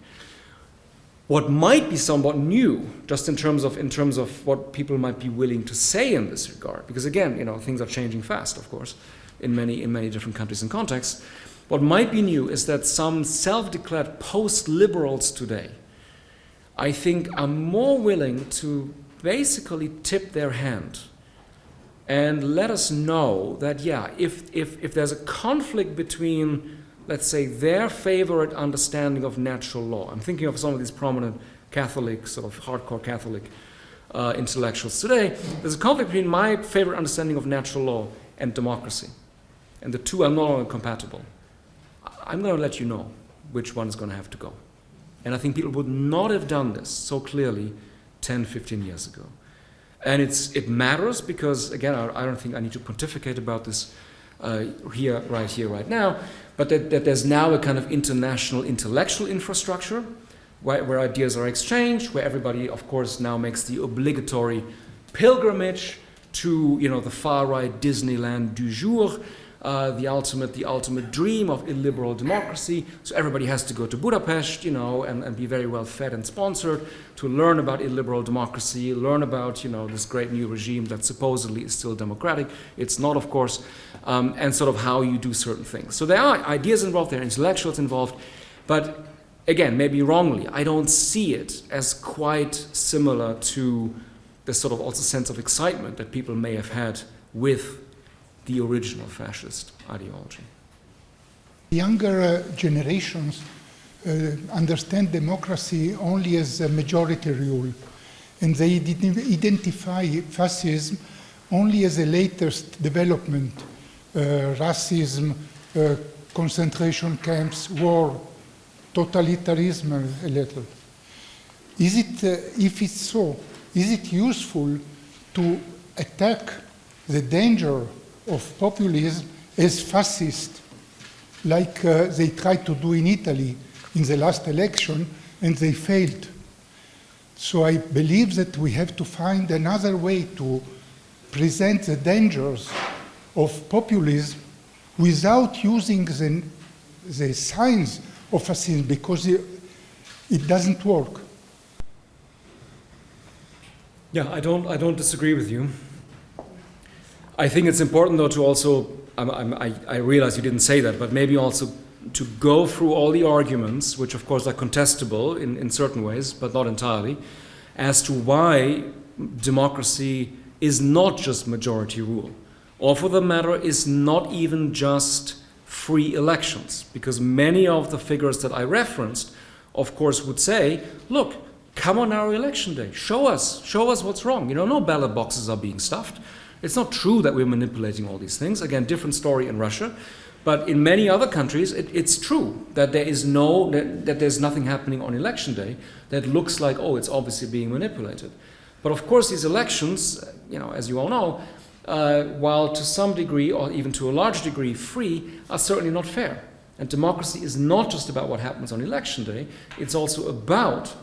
S3: What might be somewhat new, just in terms of what people might be willing to say in this regard, because again, things are changing fast, of course, in many different countries and contexts. What might be new is that some self-declared post-liberals today, I think, are more willing to basically tip their hand and let us know that, yeah, if there's a conflict between, let's say, their favorite understanding of natural law, I'm thinking of some of these prominent Catholic, sort of hardcore Catholic intellectuals today, there's a conflict between my favorite understanding of natural law and democracy. And the two are no longer compatible. I'm going to let you know which one is going to have to go. And I think people would not have done this so clearly 10, 15 years ago. And it matters because, again, I don't think I need to pontificate about this here, right now, but that there's now a kind of international intellectual infrastructure where ideas are exchanged, where everybody, of course, now makes the obligatory pilgrimage to, the far-right Disneyland du jour, the ultimate dream of illiberal democracy. So everybody has to go to Budapest, and be very well fed and sponsored to learn about illiberal democracy, learn about, this great new regime that supposedly is still democratic. It's not, of course, and sort of how you do certain things. So there are ideas involved, there are intellectuals involved, but again, maybe wrongly, I don't see it as quite similar to the sort of also sense of excitement that people may have had with the original fascist ideology.
S9: Younger generations understand democracy only as a majority rule, and they identify fascism only as a latest development, racism, concentration camps, war, totalitarianism a little. Is it, if it's so, is it useful to attack the danger of populism as fascist, like they tried to do in Italy in the last election, and they failed? So I believe that we have to find another way to present the dangers of populism without using the signs of fascism, because it doesn't work.
S3: Yeah, I don't disagree with you. I think it's important, though, to also, I realize you didn't say that, but maybe also to go through all the arguments, which of course are contestable in certain ways, but not entirely, as to why democracy is not just majority rule, or for the matter is not even just free elections, because many of the figures that I referenced, of course, would say, look, come on our election day, show us what's wrong. No ballot boxes are being stuffed. It's not true that we're manipulating all these things. Again, different story in Russia, but in many other countries, it's true that there's nothing happening on election day that looks like, oh, it's obviously being manipulated. But of course, these elections, as you all know, while to some degree, or even to a large degree, free, are certainly not fair. And democracy is not just about what happens on election day, it's also about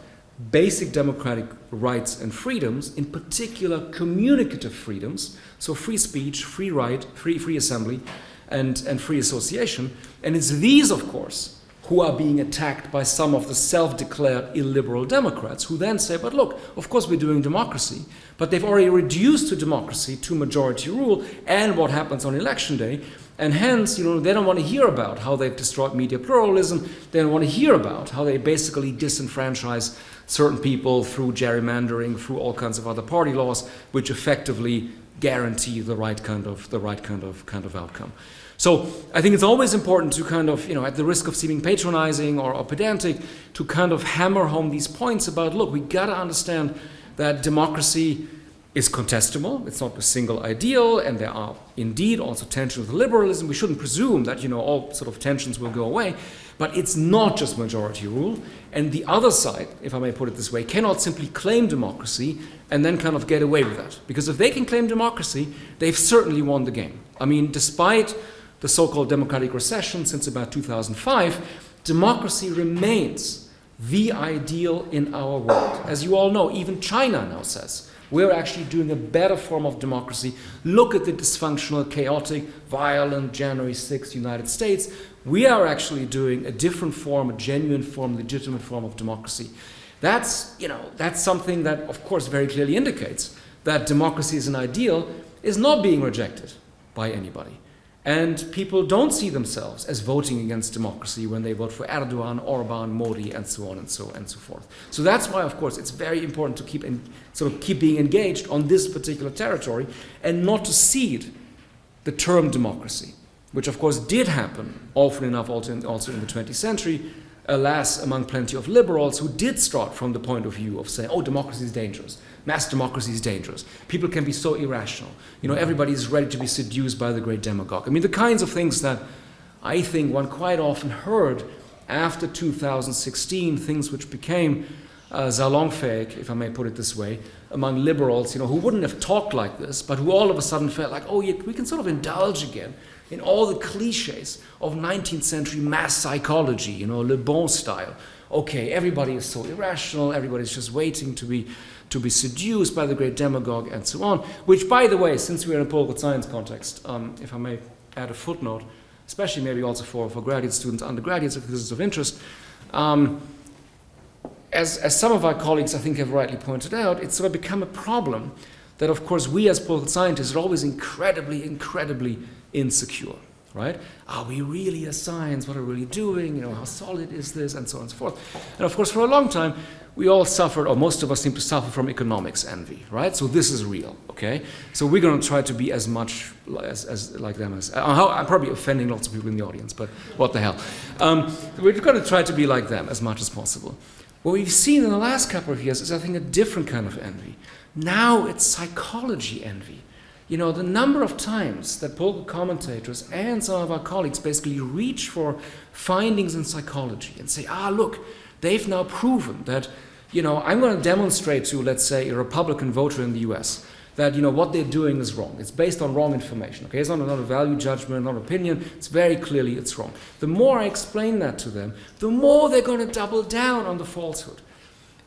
S3: basic democratic rights and freedoms, in particular communicative freedoms, so free speech, free assembly, and free association. And it's these, of course, who are being attacked by some of the self-declared illiberal Democrats, who then say, but look, of course we're doing democracy, but they've already reduced to democracy, to majority rule, and what happens on election day, and hence, they don't want to hear about how they've destroyed media pluralism. They don't want to hear about how they basically disenfranchise certain people through gerrymandering, through all kinds of other party laws, which effectively guarantee the right kind of outcome. So I think it's always important to kind of, at the risk of seeming patronizing or pedantic, to kind of hammer home these points about, look, we got to understand that democracy is contestable. It's not a single ideal, and there are indeed also tensions with liberalism. We shouldn't presume that, all sort of tensions will go away, but it's not just majority rule. And the other side, if I may put it this way, cannot simply claim democracy and then kind of get away with that. Because if they can claim democracy, they've certainly won the game. I mean, despite the so-called democratic recession since about 2005, democracy remains the ideal in our world. As you all know, even China now says, we're actually doing a better form of democracy. Look at the dysfunctional, chaotic, violent January 6th United States. We are actually doing a different form, a genuine form, legitimate form of democracy. That's something that, of course, very clearly indicates that democracy as an ideal is not being rejected by anybody. And people don't see themselves as voting against democracy when they vote for Erdogan, Orban, Modi, and so on and so forth. So that's why, of course, it's very important to keep being engaged on this particular territory and not to cede the term democracy, which of course did happen often enough also in the 20th century, alas, among plenty of liberals who did start from the point of view of saying, oh, democracy is dangerous. Mass democracy is dangerous. People can be so irrational. Everybody is ready to be seduced by the great demagogue. I mean, the kinds of things that I think one quite often heard after 2016, things which became salonfähig, if I may put it this way, among liberals, who wouldn't have talked like this, but who all of a sudden felt like, oh, yeah, we can sort of indulge again in all the cliches of 19th century mass psychology, Le Bon style. Okay, everybody is so irrational, everybody's just waiting to be seduced by the great demagogue and so on, which, by the way, since we're in a political science context, if I may add a footnote, especially maybe also for graduate students, undergraduates, if this is of interest, as some of our colleagues I think have rightly pointed out, it's sort of become a problem that, of course, we as political scientists are always incredibly, incredibly insecure, right? Are we really a science? What are we really doing? How solid is this? And so on and so forth. And of course, for a long time, we all suffered, or most of us seem to suffer from economics envy, right? So this is real, okay? So we're going to try to be as much as like them as... I'm probably offending lots of people in the audience, but what the hell. We're going to try to be like them as much as possible. What we've seen in the last couple of years is, I think, a different kind of envy. Now it's psychology envy. The number of times that political commentators and some of our colleagues basically reach for findings in psychology and say, look, they've now proven that, I'm going to demonstrate to, let's say, a Republican voter in the US that, what they're doing is wrong. It's based on wrong information, okay? It's not a value judgment, not opinion. It's very clearly it's wrong. The more I explain that to them, the more they're going to double down on the falsehood.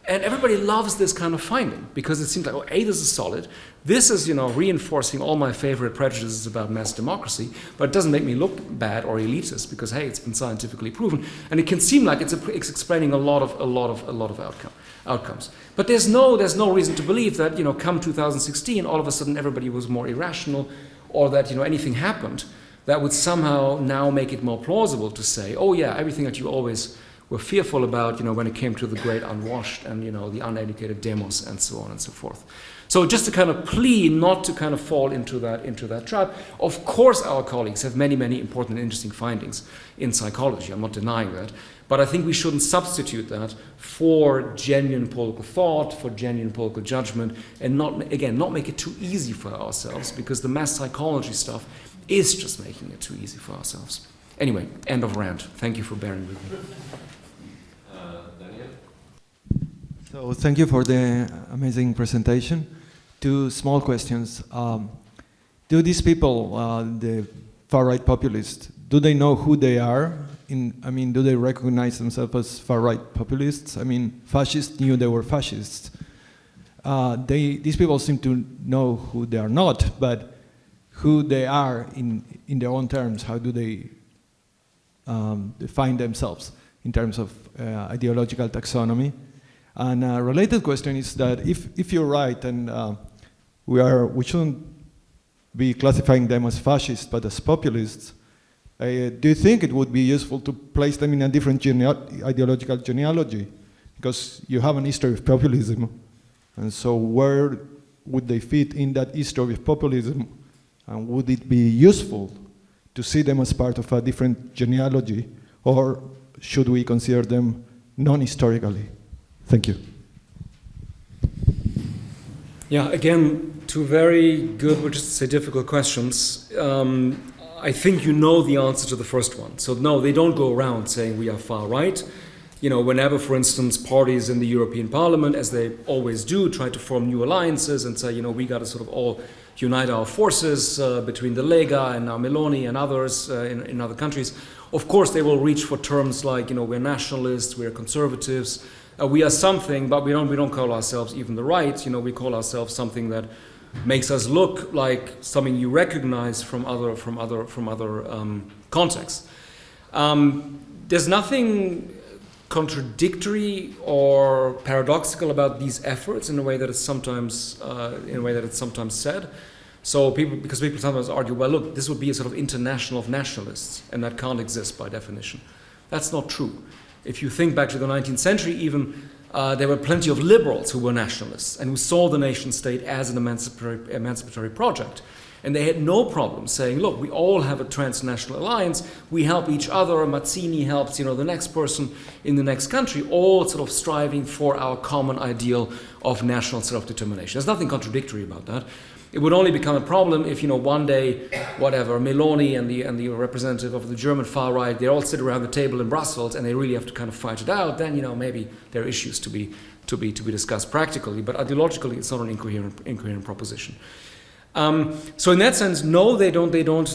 S3: And everybody loves this kind of finding because it seems like, this is solid. This is, reinforcing all my favorite prejudices about mass democracy, but it doesn't make me look bad or elitist because, hey, it's been scientifically proven. And it can seem like it's explaining a lot of outcomes. But there's no reason to believe that, come 2016, all of a sudden everybody was more irrational, or that, anything happened that would somehow now make it more plausible to say, oh yeah, everything that you always were fearful about, when it came to the great unwashed and, the uneducated demos and so on and so forth. So just to kind of plea not to kind of fall into that trap. Of course, our colleagues have many, many important and interesting findings in psychology. I'm not denying that. But I think we shouldn't substitute that for genuine political thought, for genuine political judgment, and not make it too easy for ourselves, because the mass psychology stuff is just making it too easy for ourselves. Anyway, end of rant. Thank you for bearing with me.
S10: So thank you for the amazing presentation. Two small questions. Do these people, the far-right populists, do they know who they are? Do they recognize themselves as far-right populists? Fascists knew they were fascists. These people seem to know who they are not, but who they are in their own terms. How do they define themselves in terms of ideological taxonomy? And a related question is that if you're right, and we shouldn't be classifying them as fascists but as populists, do you think it would be useful to place them in a different ideological genealogy? Because you have an history of populism, and so where would they fit in that history of populism? And would it be useful to see them as part of a different genealogy, or should we consider them non-historically? Thank you.
S3: Yeah, again, two very good, but just to say difficult questions. I think you know the answer to the first one. So no, they don't go around saying we are far right. Whenever, for instance, parties in the European Parliament, as they always do, try to form new alliances and say, we got to sort of all unite our forces between the Lega and now Meloni and others in other countries. Of course, they will reach for terms like, we're nationalists, we're conservatives, we are something, but we don't call ourselves even the right. We call ourselves something that makes us look like something you recognize from other contexts. There's nothing contradictory or paradoxical about these efforts in a way that it's sometimes said. So because people sometimes argue, well, look, this would be a sort of international of nationalists, and that can't exist by definition. That's not true. If you think back to the 19th century even, there were plenty of liberals who were nationalists and who saw the nation state as an emancipatory project. And they had no problem saying, look, we all have a transnational alliance, we help each other, Mazzini helps the next person in the next country, all sort of striving for our common ideal of national self-determination. There's nothing contradictory about that. It would only become a problem if, one day, whatever, Meloni and the representative of the German far right, they all sit around the table in Brussels and they really have to kind of fight it out. Then, maybe there are issues to be discussed practically, but ideologically, it's not an incoherent proposition. So in that sense, no, they don't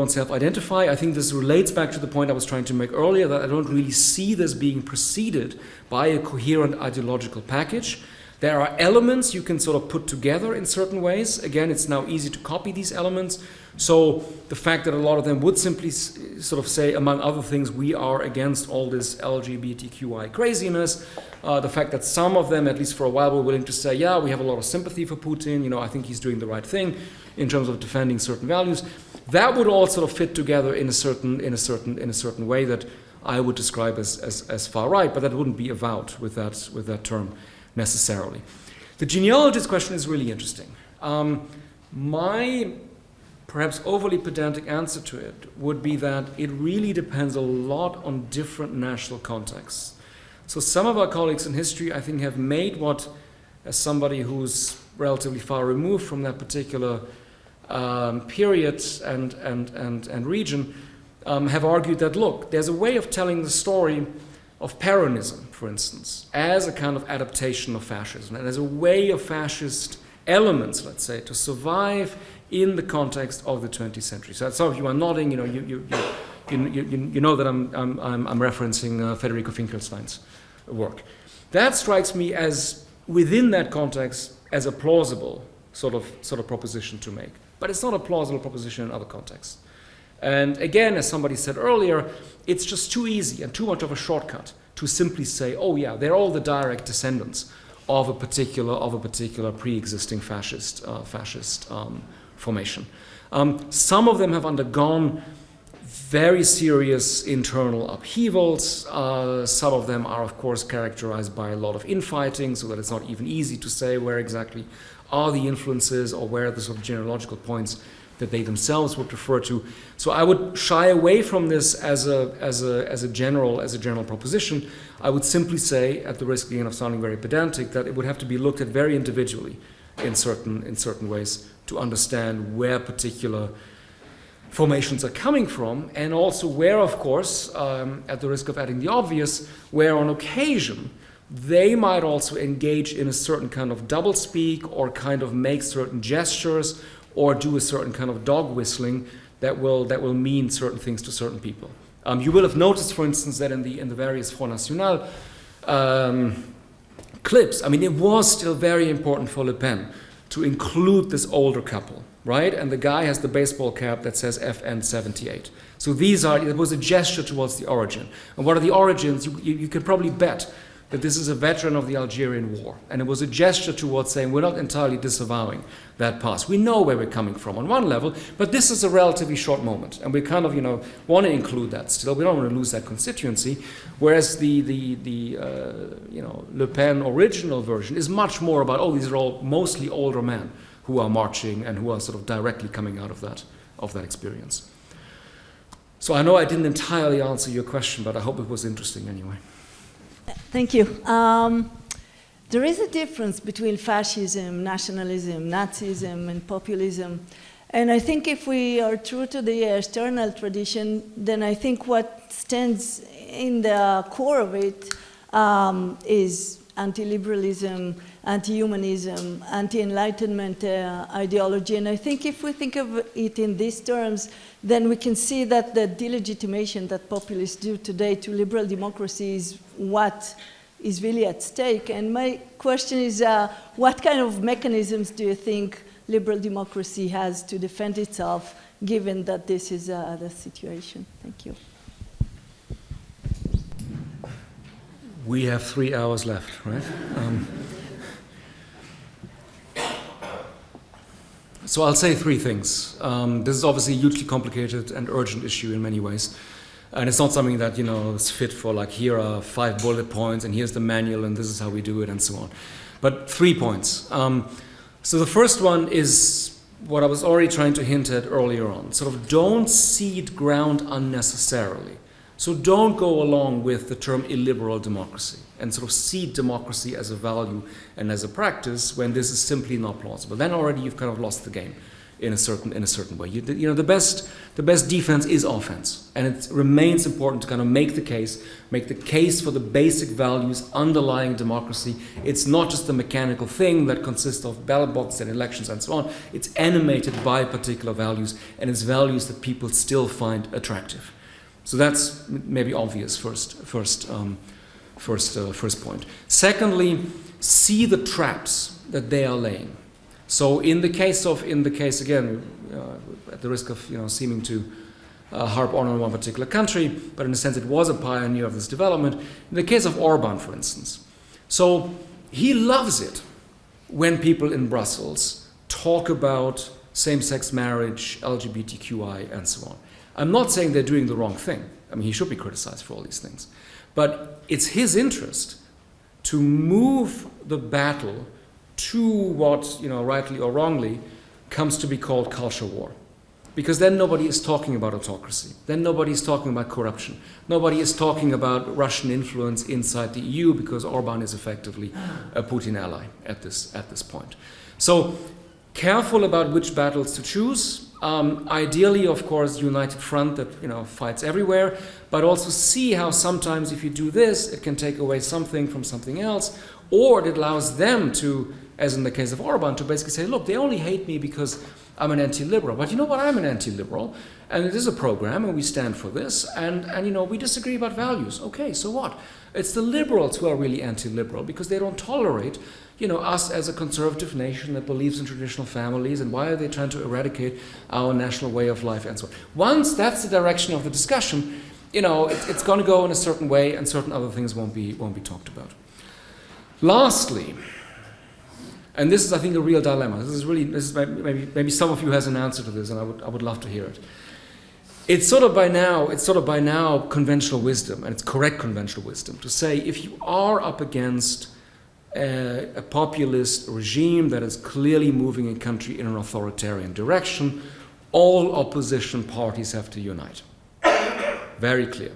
S3: self-identify. I think this relates back to the point I was trying to make earlier, that I don't really see this being preceded by a coherent ideological package. There are elements you can sort of put together in certain ways. Again, it's now easy to copy these elements. So the fact that a lot of them would simply sort of say, among other things, we are against all this LGBTQI craziness. The fact that some of them, at least for a while, were willing to say, yeah, we have a lot of sympathy for Putin. I think he's doing the right thing in terms of defending certain values. That would all sort of fit together in a certain way that I would describe as far right, but that wouldn't be avowed with that term necessarily. The genealogist question is really interesting. My perhaps overly pedantic answer to it would be that it really depends a lot on different national contexts. So some of our colleagues in history, I think, have made what, as somebody who's relatively far removed from that particular period and region, have argued that, look, there's a way of telling the story of Peronism, for instance, as a kind of adaptation of fascism, and as a way of fascist elements, let's say, to survive in the context of the 20th century. So some of you are nodding, you know that I'm referencing Federico Finkelstein's work. That strikes me as, within that context, as a plausible sort of proposition to make. But it's not a plausible proposition in other contexts. And again, as somebody said earlier, it's just too easy and too much of a shortcut to simply say, oh yeah, they're all the direct descendants of a particular pre-existing fascist formation. Some of them have undergone very serious internal upheavals. Some of them are, of course, characterized by a lot of infighting, so that it's not even easy to say where exactly are the influences or where are the sort of genealogical points that they themselves would refer to. So I would shy away from this as a general proposition. I would simply say, at the risk again of sounding very pedantic, that it would have to be looked at very individually in certain ways to understand where particular formations are coming from, and also where, of course, at the risk of adding the obvious, where on occasion they might also engage in a certain kind of doublespeak or kind of make certain gestures or do a certain kind of dog whistling that will mean certain things to certain people. You will have noticed, for instance, that in the various Front National clips, I mean, it was still very important for Le Pen to include this older couple, right? And the guy has the baseball cap that says FN 78. So it was a gesture towards the origin. And what are the origins? You can probably bet that this is a veteran of the Algerian War. And it was a gesture towards saying we're not entirely disavowing that past. We know where we're coming from on one level, but this is a relatively short moment. And we kind of, want to include that still. We don't want to lose that constituency. Whereas the Le Pen original version is much more about, these are all mostly older men who are marching and who are sort of directly coming out of that experience. So I know I didn't entirely answer your question, but I hope it was interesting anyway.
S11: Thank you. There is a difference between fascism, nationalism, Nazism, and populism. And I think if we are true to the Sternhell tradition, then I think what stands in the core of it is anti-liberalism, anti-humanism, anti-enlightenment ideology. And I think if we think of it in these terms, then we can see that the delegitimation that populists do today to liberal democracy is what is really at stake. And my question is, what kind of mechanisms do you think liberal democracy has to defend itself, given that this is the situation? Thank you.
S3: We have 3 hours left, right? So I'll say three things. This is obviously a hugely complicated and urgent issue in many ways. And it's not something that, is fit for like, here are 5 bullet points and here's the manual and this is how we do it and so on. But 3 points. So the first one is what I was already trying to hint at earlier on. Sort of don't cede ground unnecessarily. So don't go along with the term illiberal democracy and sort of cede democracy as a value and as a practice when this is simply not plausible. Then already you've kind of lost the game in a certain way. The best defense is offense, and it remains important to kind of make the case for the basic values underlying democracy. It's not just a mechanical thing that consists of ballot boxes and elections and so on. It's animated by particular values, and it's values that people still find attractive. So that's maybe obvious first point. Secondly, see the traps that they are laying. So in the case again, at the risk of seeming to harp on one particular country, but in a sense it was a pioneer of this development. In the case of Orban, for instance, so he loves it when people in Brussels talk about same-sex marriage, LGBTQI, and so on. I'm not saying they're doing the wrong thing. I mean, he should be criticized for all these things, but it's his interest to move the battle to what, rightly or wrongly, comes to be called culture war. Because then nobody is talking about autocracy. Then nobody is talking about corruption. Nobody is talking about Russian influence inside the EU because Orban is effectively a Putin ally at this point. So careful about which battles to choose. Ideally, of course, united front that fights everywhere, but also see how sometimes if you do this, it can take away something from something else, or it allows them to, as in the case of Orban, to basically say, look, they only hate me because I'm an anti-liberal. But you know what? I'm an anti-liberal, and it is a program, and we stand for this, and we disagree about values. Okay, so what? It's the liberals who are really anti-liberal because they don't tolerate, us as a conservative nation that believes in traditional families, and why are they trying to eradicate our national way of life and so on. Once that's the direction of the discussion, it's going to go in a certain way, and certain other things won't be talked about. Lastly, and this is, I think, a real dilemma. This is maybe some of you has an answer to this, and I would love to hear it. It's sort of by now conventional wisdom, and it's correct conventional wisdom, to say if you are up against a populist regime that is clearly moving a country in an authoritarian direction, all opposition parties have to unite. Very clear.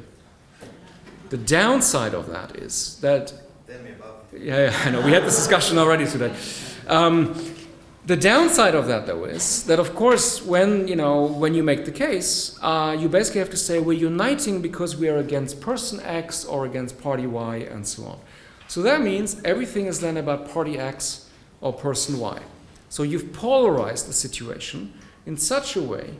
S3: The downside of that is that... Yeah, I know. We had this discussion already today. The downside of that, though, is that, of course, when you make the case, you basically have to say we're uniting because we are against person X or against party Y and so on. So that means everything is then about party X or person Y. So you've polarized the situation in such a way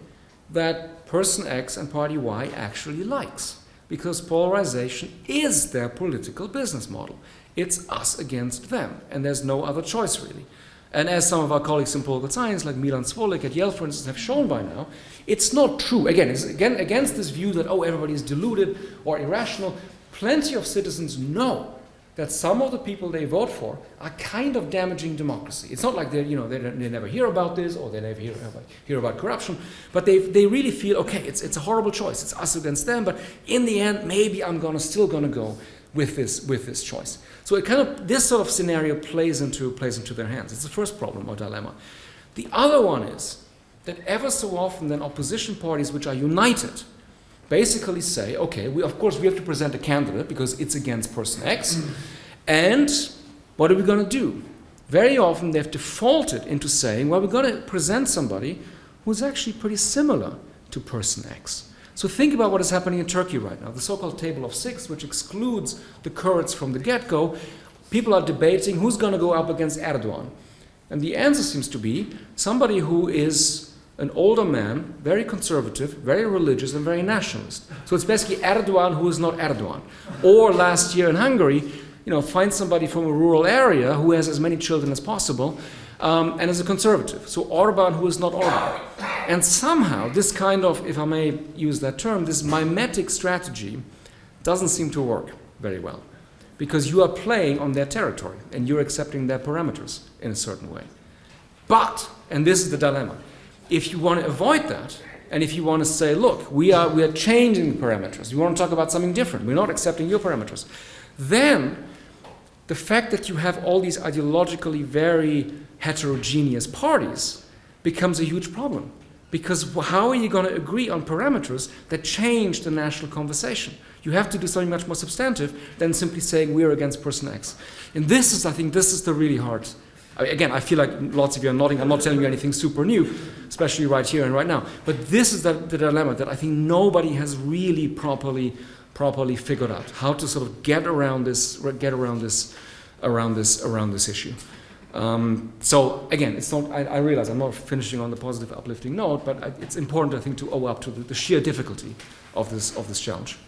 S3: that person X and party Y actually likes, because polarization is their political business model. It's us against them, and there's no other choice, really. And as some of our colleagues in political science, like Milan Svolik at Yale, for instance, have shown by now, it's not true. It's against this view that, everybody is deluded or irrational. Plenty of citizens know that some of the people they vote for are kind of damaging democracy. It's not like they never hear about this, or they never hear about corruption, but they really feel, it's a horrible choice. It's us against them, but in the end, maybe I'm still gonna go with this choice. So this sort of scenario plays into their hands. It's the first problem or dilemma. The other one is that ever so often then opposition parties which are united basically say, we have to present a candidate because it's against person X, and what are we going to do? Very often they've defaulted into saying, we're going to present somebody who's actually pretty similar to person X. So think about what is happening in Turkey right now, the so-called Table of Six, which excludes the Kurds from the get-go. People are debating who's going to go up against Erdogan. And the answer seems to be somebody who is an older man, very conservative, very religious, and very nationalist. So it's basically Erdogan who is not Erdogan. Or last year in Hungary, find somebody from a rural area who has as many children as possible, and is a conservative. So Orban who is not Orban. And somehow this kind of, if I may use that term, this mimetic strategy doesn't seem to work very well, because you are playing on their territory and you're accepting their parameters in a certain way. But, and this is the dilemma, if you want to avoid that, and if you want to say, look, we are changing the parameters, we want to talk about something different, we're not accepting your parameters, then the fact that you have all these ideologically very heterogeneous parties becomes a huge problem. Because how are you going to agree on parameters that change the national conversation? You have to do something much more substantive than simply saying we're against person X. And this is, I think, this is the really hard. Again, I feel like lots of you are nodding. I'm not telling you anything super new, especially right here and right now. But this is the dilemma that I think nobody has really properly figured out how to sort of get around this issue. So again, it's not. I realize I'm not finishing on the positive, uplifting note, but it's important, I think, to owe up to the sheer difficulty of this challenge.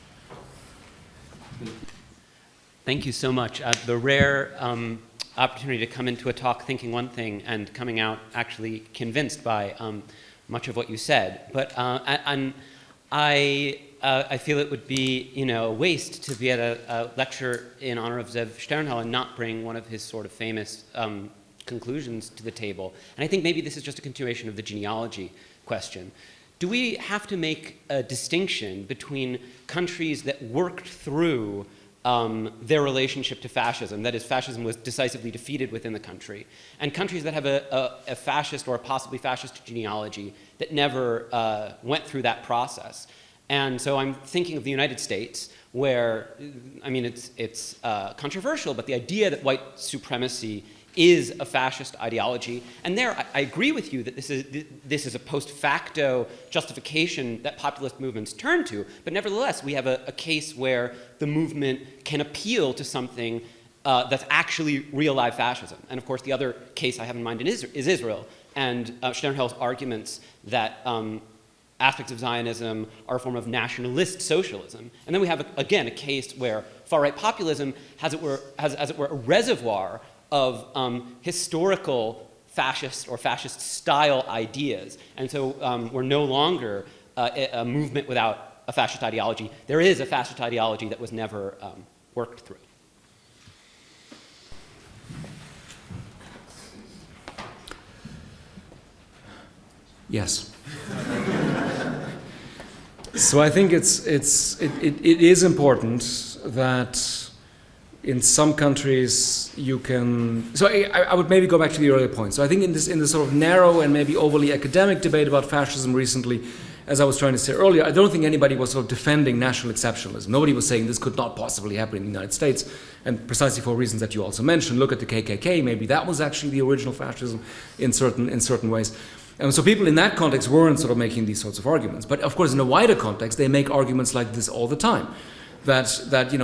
S12: Thank you so much. The rare opportunity to come into a talk thinking one thing and coming out actually convinced by much of what you said. But and I feel it would be, a waste to be at a lecture in honor of Zeev Sternhell and not bring one of his sort of famous conclusions to the table. And I think maybe this is just a continuation of the genealogy question. Do we have to make a distinction between countries that worked through their relationship to fascism, that is, fascism was decisively defeated within the country, and countries that have a fascist or a possibly fascist genealogy that never went through that process? And so I'm thinking of the United States, where, I mean, it's controversial, but the idea that white supremacy is a fascist ideology, and there I agree with you that this is a post facto justification that populist movements turn to, but nevertheless we have a case where the movement can appeal to something that's actually real live fascism. And of course the other case I have in mind is Israel, and Sternhell's arguments that aspects of Zionism are a form of nationalist socialism. And then we have, again, a case where far-right populism has, as it were, a reservoir of historical fascist or fascist-style ideas. And so we're no longer a movement without a fascist ideology. There is a fascist ideology that was never worked through.
S3: Yes. So I think it is important that in some countries you can. So I would maybe go back to the earlier point. So I think in this sort of narrow and maybe overly academic debate about fascism recently, as I was trying to say earlier, I don't think anybody was sort of defending national exceptionalism. Nobody was saying this could not possibly happen in the United States, and precisely for reasons that you also mentioned. Look at the KKK. Maybe that was actually the original fascism in certain ways. And so people in that context weren't sort of making these sorts of arguments. But of course, in a wider context, they make arguments like this all the time. That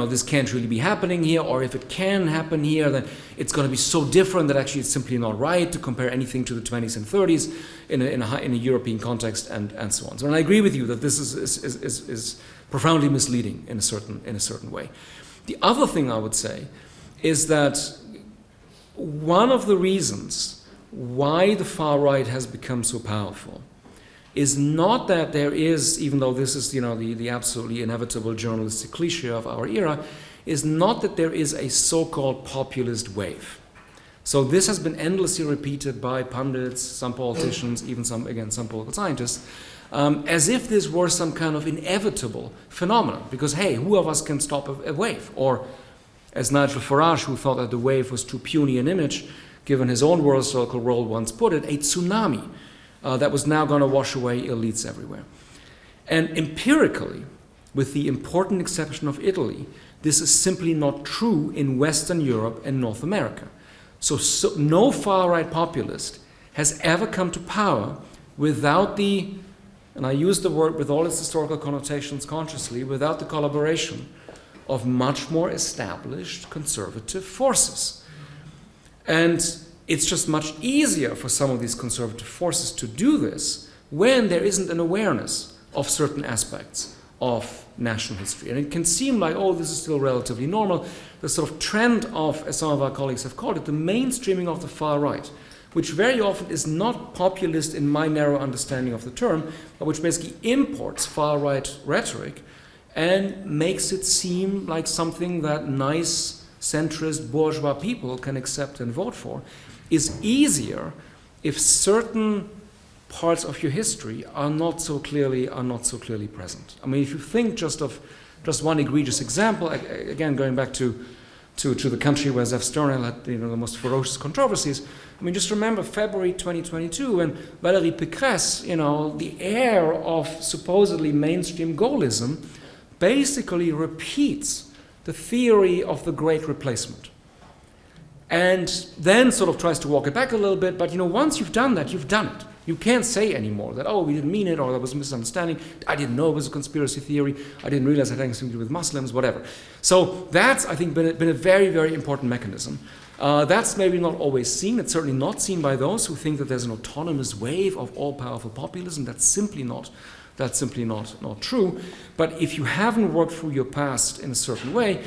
S3: this can't really be happening here, or if it can happen here, then it's going to be so different that actually it's simply not right to compare anything to the 20s and 30s in a European context, and so on. So, and I agree with you that this is profoundly misleading in a certain way. The other thing I would say is that one of the reasons why the far right has become so powerful is not that there is, even though this is the absolutely inevitable journalistic cliche of our era, is not that there is a so-called populist wave. So this has been endlessly repeated by pundits, some politicians, even some political scientists, as if this were some kind of inevitable phenomenon. Because hey, who of us can stop a wave? Or as Nigel Farage, who thought that the wave was too puny an image, given his own world historical role, once put it, a tsunami that was now going to wash away elites everywhere. And empirically, with the important exception of Italy, this is simply not true in Western Europe and North America. So no far-right populist has ever come to power without the, and I use the word with all its historical connotations consciously, without the collaboration of much more established conservative forces. And it's just much easier for some of these conservative forces to do this when there isn't an awareness of certain aspects of national history. And it can seem like, oh, this is still relatively normal. The sort of trend of, as some of our colleagues have called it, the mainstreaming of the far right, which very often is not populist in my narrow understanding of the term, but which basically imports far right rhetoric and makes it seem like something that nice centrist bourgeois people can accept and vote for, is easier if certain parts of your history are not so clearly present. I mean, if you think just of one egregious example, again going back to the country where Zeev Sternhell had the most ferocious controversies. I mean, just remember February 2022 when Valérie Pécresse, the heir of supposedly mainstream gaullism, basically repeats the theory of the Great Replacement. And then sort of tries to walk it back a little bit, but once you've done that, you've done it. You can't say anymore that, we didn't mean it, or there was a misunderstanding, I didn't know it was a conspiracy theory, I didn't realize it had anything to do with Muslims, whatever. So that's, I think, been a very, very important mechanism. That's maybe not always seen. It's certainly not seen by those who think that there's an autonomous wave of all-powerful populism. That's simply not true. But if you haven't worked through your past in a certain way,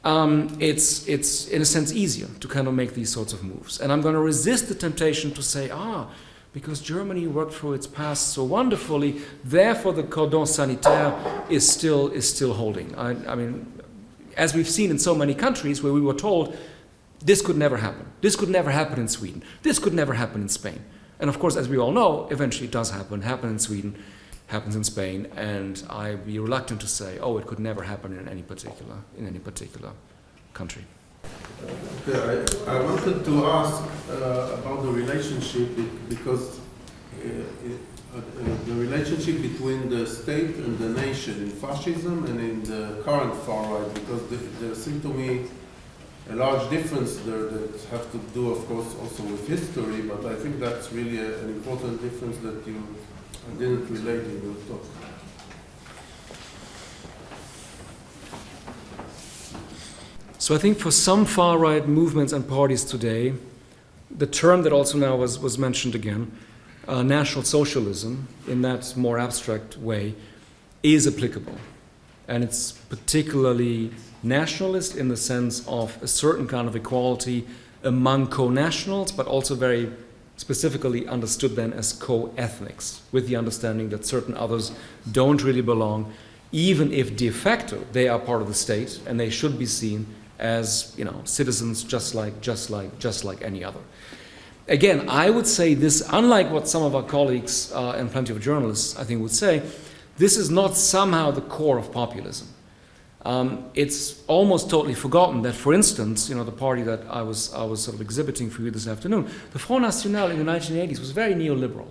S3: it's in a sense easier to kind of make these sorts of moves. And I'm going to resist the temptation to say, because Germany worked through its past so wonderfully, therefore the cordon sanitaire is still holding. I mean, as we've seen in so many countries where we were told, this could never happen. This could never happen in Sweden. This could never happen in Spain. And of course, as we all know, eventually it does happen in Sweden, happens in Spain, and I'd be reluctant to say, it could never happen in any particular country.
S13: Okay, I wanted to ask about the relationship, because the relationship between the state and the nation in fascism and in the current far right, because there seems to me a large difference there that have to do, of course, also with history, but I think that's really an important difference that you didn't relate in your talk.
S3: So I think for some far-right movements and parties today, the term that also now was mentioned again, National Socialism, in that more abstract way, is applicable. And it's particularly nationalist in the sense of a certain kind of equality among co-nationals, but also very specifically understood then as co-ethnics, with the understanding that certain others don't really belong, even if de facto they are part of the state and they should be seen as citizens just like any other. Again, I would say this, unlike what some of our colleagues and plenty of journalists I think would say, this is not somehow the core of populism. It's almost totally forgotten that, for instance, the party that I was sort of exhibiting for you this afternoon, the Front National in the 1980s was very neoliberal.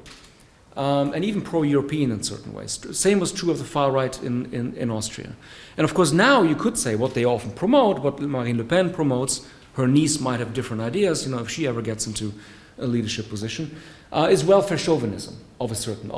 S3: And even pro-European in certain ways. Same was true of the far right in Austria. And of course now you could say what they often promote, what Marine Le Pen promotes, her niece might have different ideas, if she ever gets into a leadership position, is welfare chauvinism of a certain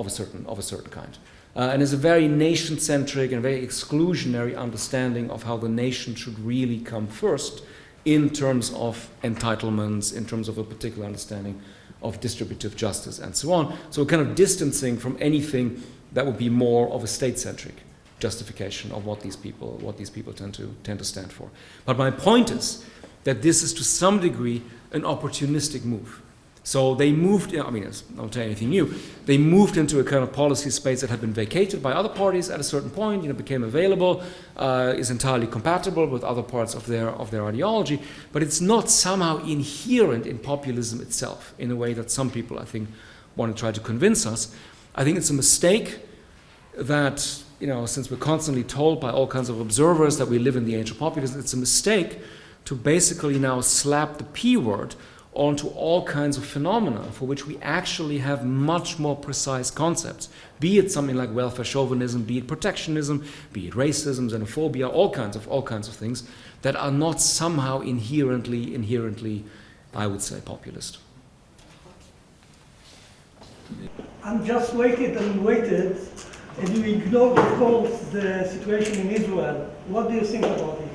S3: kind. And is a very nation-centric and very exclusionary understanding of how the nation should really come first in terms of entitlements, in terms of a particular understanding of distributive justice and so on. So kind of distancing from anything that would be more of a state-centric justification of what these people tend to stand for. But my point is that this is to some degree an opportunistic move. So they moved, I don't tell you anything new, they moved into a kind of policy space that had been vacated by other parties at a certain point, became available, is entirely compatible with other parts of their ideology, but it's not somehow inherent in populism itself in a way that some people, I think, want to try to convince us. I think it's a mistake that, since we're constantly told by all kinds of observers that we live in the age of populism, it's a mistake to basically now slap the P word onto all kinds of phenomena for which we actually have much more precise concepts, be it something like welfare chauvinism, be it protectionism, be it racism, xenophobia, all kinds of things that are not somehow inherently, I would say, populist.
S14: I'm just waited, and you ignored, of course, the situation in Israel. What do you think about it?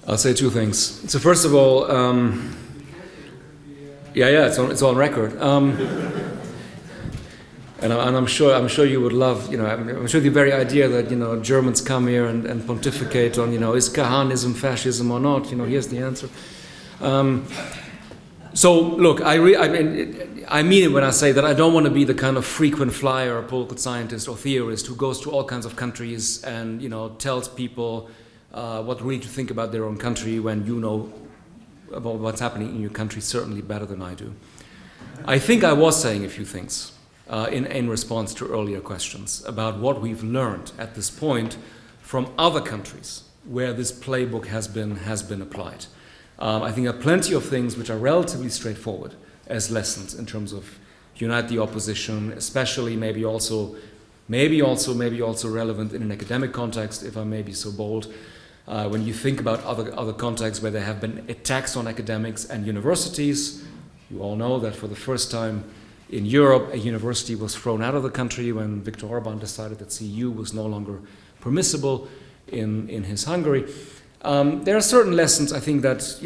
S3: I'll say two things. So first of all, it's on record, and I'm sure you would love, I'm sure the very idea that Germans come here and pontificate on, is Kahanism fascism or not? Here's the answer. So look, I mean it when I say that I don't want to be the kind of frequent flyer, political scientist or theorist who goes to all kinds of countries and tells people what really to think about their own country when you know about what's happening in your country certainly better than I do. I think I was saying a few things in response to earlier questions about what we've learned at this point from other countries where this playbook has been applied. I think there are plenty of things which are relatively straightforward as lessons in terms of unite the opposition, especially maybe also relevant in an academic context, if I may be so bold. When you think about other contexts where there have been attacks on academics and universities, you all know that for the first time in Europe, a university was thrown out of the country when Viktor Orban decided that CEU was no longer permissible in his Hungary. There are certain lessons, I think, that,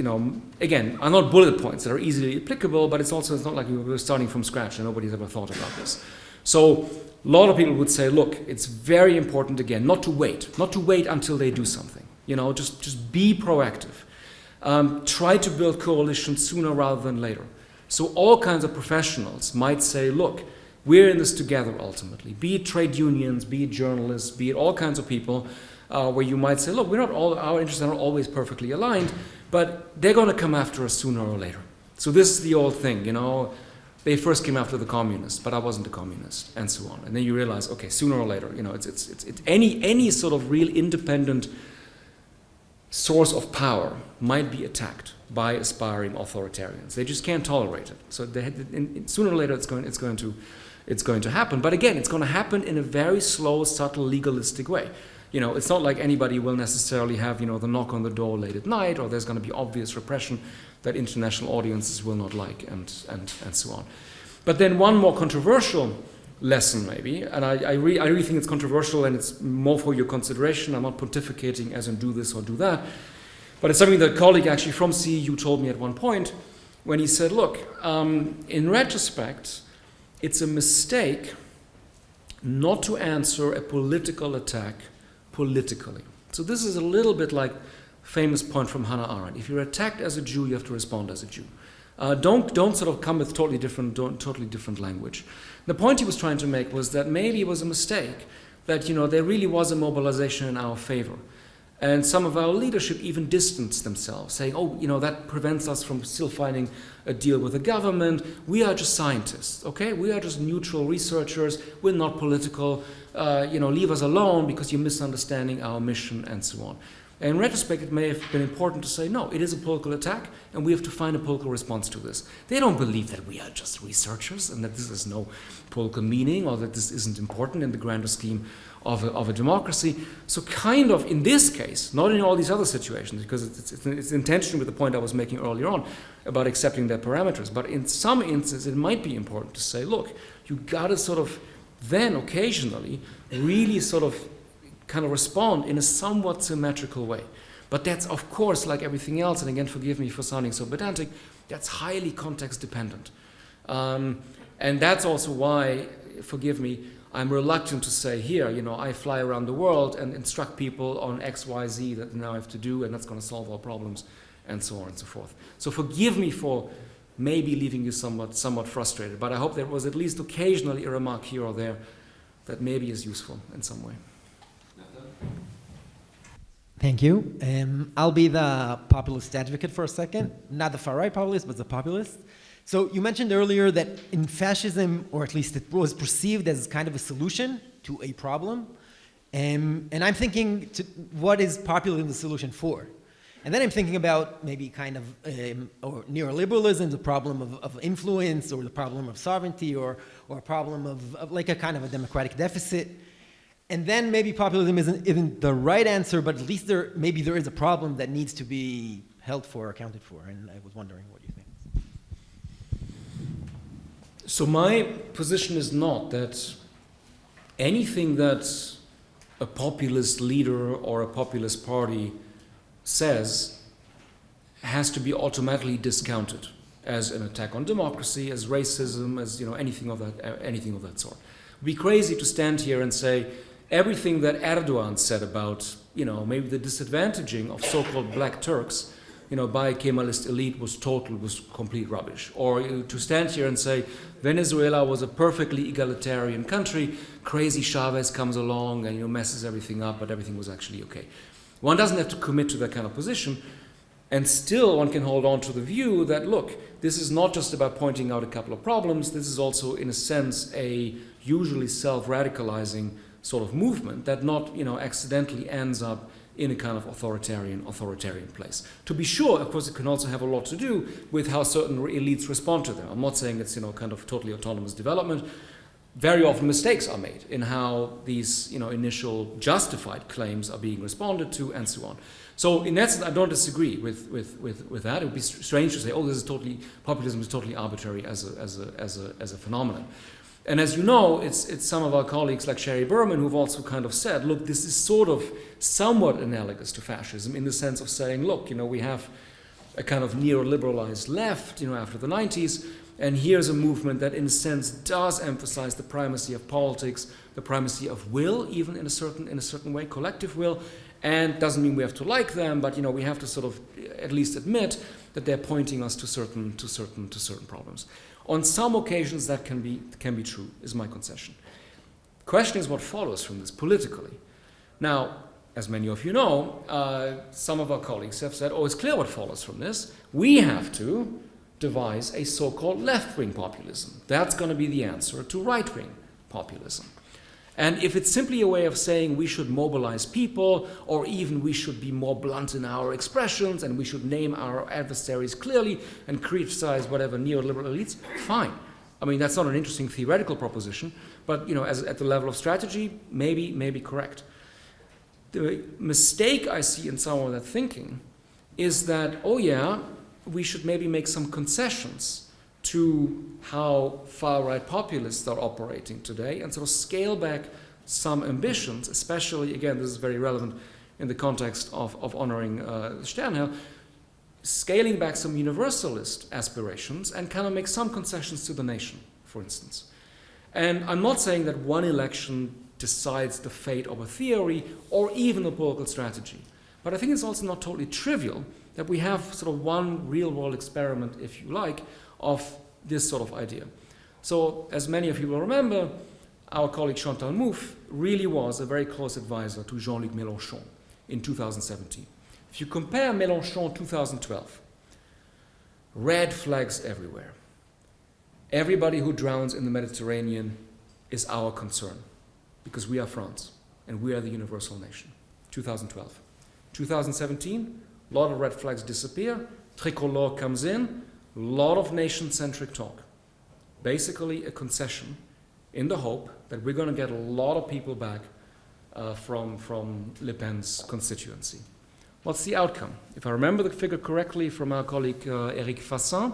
S3: again, are not bullet points that are easily applicable, but it's not like we were starting from scratch and nobody's ever thought about this. So a lot of people would say, look, it's very important, again, not to wait until they do something. Just be proactive. Try to build coalitions sooner rather than later. So all kinds of professionals might say, look, we're in this together ultimately, be it trade unions, be it journalists, be it all kinds of people, where you might say, look, our interests are not always perfectly aligned, but they're going to come after us sooner or later. So this is the old thing, they first came after the communists, but I wasn't a communist, and so on. And then you realize, okay, sooner or later, it's any sort of real independent source of power might be attacked by aspiring authoritarians. They just can't tolerate it. So sooner or later, it's going to happen. But again, it's going to happen in a very slow, subtle, legalistic way. It's not like anybody will necessarily have, the knock on the door late at night, or there's going to be obvious repression that international audiences will not like, and so on. But then one more controversial lesson, maybe, and I really think it's controversial, and it's more for your consideration. I'm not pontificating as in do this or do that, but it's something that a colleague actually from CEU told me at one point when he said, look, in retrospect, it's a mistake not to answer a political attack politically. So this is a little bit like a famous point from Hannah Arendt. If you're attacked as a Jew, you have to respond as a Jew. Don't sort of come with totally different language. The point he was trying to make was that maybe it was a mistake, that there really was a mobilization in our favor. And some of our leadership even distanced themselves, saying, that prevents us from still finding a deal with the government. We are just scientists, okay? We are just neutral researchers. We're not political. Leave us alone because you're misunderstanding our mission and so on. And in retrospect, it may have been important to say, no, it is a political attack, and we have to find a political response to this. They don't believe that we are just researchers and that this has no political meaning or that this isn't important in the grander scheme of a democracy. So kind of in this case, not in all these other situations, because it's in tension with the point I was making earlier on about accepting their parameters, but in some instances it might be important to say, look, you got to sort of then occasionally really sort of kind of respond in a somewhat symmetrical way. But that's, of course, like everything else, and again, forgive me for sounding so pedantic, that's highly context dependent. And that's also why, forgive me, I'm reluctant to say here, I fly around the world and instruct people on X, Y, Z that now I have to do, and that's going to solve all problems, and so on and so forth. So forgive me for maybe leaving you somewhat frustrated, but I hope there was at least occasionally a remark here or there that maybe is useful in some way.
S15: Thank you. I'll be the populist advocate for a second. Not the far-right populist, but the populist. So you mentioned earlier that in fascism, or at least it was perceived as kind of a solution to a problem. And I'm thinking, what is populism the solution for? And then I'm thinking about maybe kind of or neoliberalism, the problem of influence, or the problem of sovereignty, or a problem of like a kind of a democratic deficit. And then maybe populism isn't the right answer, but at least there is a problem that needs to be held for, accounted for. And I was wondering what you think.
S3: So my position is not that anything that a populist leader or a populist party says has to be automatically discounted as an attack on democracy, as racism, as anything of that sort. It'd be crazy to stand here and say everything that Erdogan said about maybe the disadvantaging of so-called black Turks by Kemalist elite was complete rubbish. Or to stand here and say Venezuela was a perfectly egalitarian country, crazy Chavez comes along and messes everything up, but everything was actually okay. One doesn't have to commit to that kind of position, and still one can hold on to the view that, look, this is not just about pointing out a couple of problems, this is also, in a sense, a usually self-radicalizing sort of movement that not, accidentally ends up in a kind of authoritarian place. To be sure, of course, it can also have a lot to do with how certain elites respond to them. I'm not saying it's, kind of totally autonomous development. Very often mistakes are made in how these, initial justified claims are being responded to, and so on. So in that sense, I don't disagree with that. It would be strange to say, oh, populism is totally arbitrary as a phenomenon. And as you know, it's some of our colleagues like Sherry Berman who've also kind of said, look, this is sort of somewhat analogous to fascism in the sense of saying, look, we have a kind of neoliberalized left, after the 90s, and here's a movement that in a sense does emphasize the primacy of politics, the primacy of will, even in a certain way, collective will, and doesn't mean we have to like them, but we have to sort of at least admit that they're pointing us to certain problems. On some occasions that can be true, is my concession. The question is what follows from this politically. Now, as many of you know, some of our colleagues have said, it's clear what follows from this. We have to devise a so-called left-wing populism. That's going to be the answer to right-wing populism. And if it's simply a way of saying we should mobilize people, or even we should be more blunt in our expressions, and we should name our adversaries clearly and criticize whatever neoliberal elites, fine. I mean, that's not an interesting theoretical proposition, but at the level of strategy, maybe correct. The mistake I see in some of that thinking is that, we should maybe make some concessions to how far-right populists are operating today and sort of scale back some ambitions, especially, again, this is very relevant in the context of honoring Sternhell, scaling back some universalist aspirations and kind of make some concessions to the nation, for instance. And I'm not saying that one election decides the fate of a theory or even a political strategy, but I think it's also not totally trivial that we have sort of one real-world experiment, if you like, of this sort of idea. So, as many of you will remember, our colleague Chantal Mouffe really was a very close advisor to Jean-Luc Mélenchon in 2017. If you compare Mélenchon 2012, red flags everywhere. Everybody who drowns in the Mediterranean is our concern, because we are France, and we are the universal nation. 2012. 2017, a lot of red flags disappear, Tricolore comes in, a lot of nation-centric talk. Basically a concession in the hope that we're going to get a lot of people back from Le Pen's constituency. What's the outcome? If I remember the figure correctly from our colleague Eric Fassin,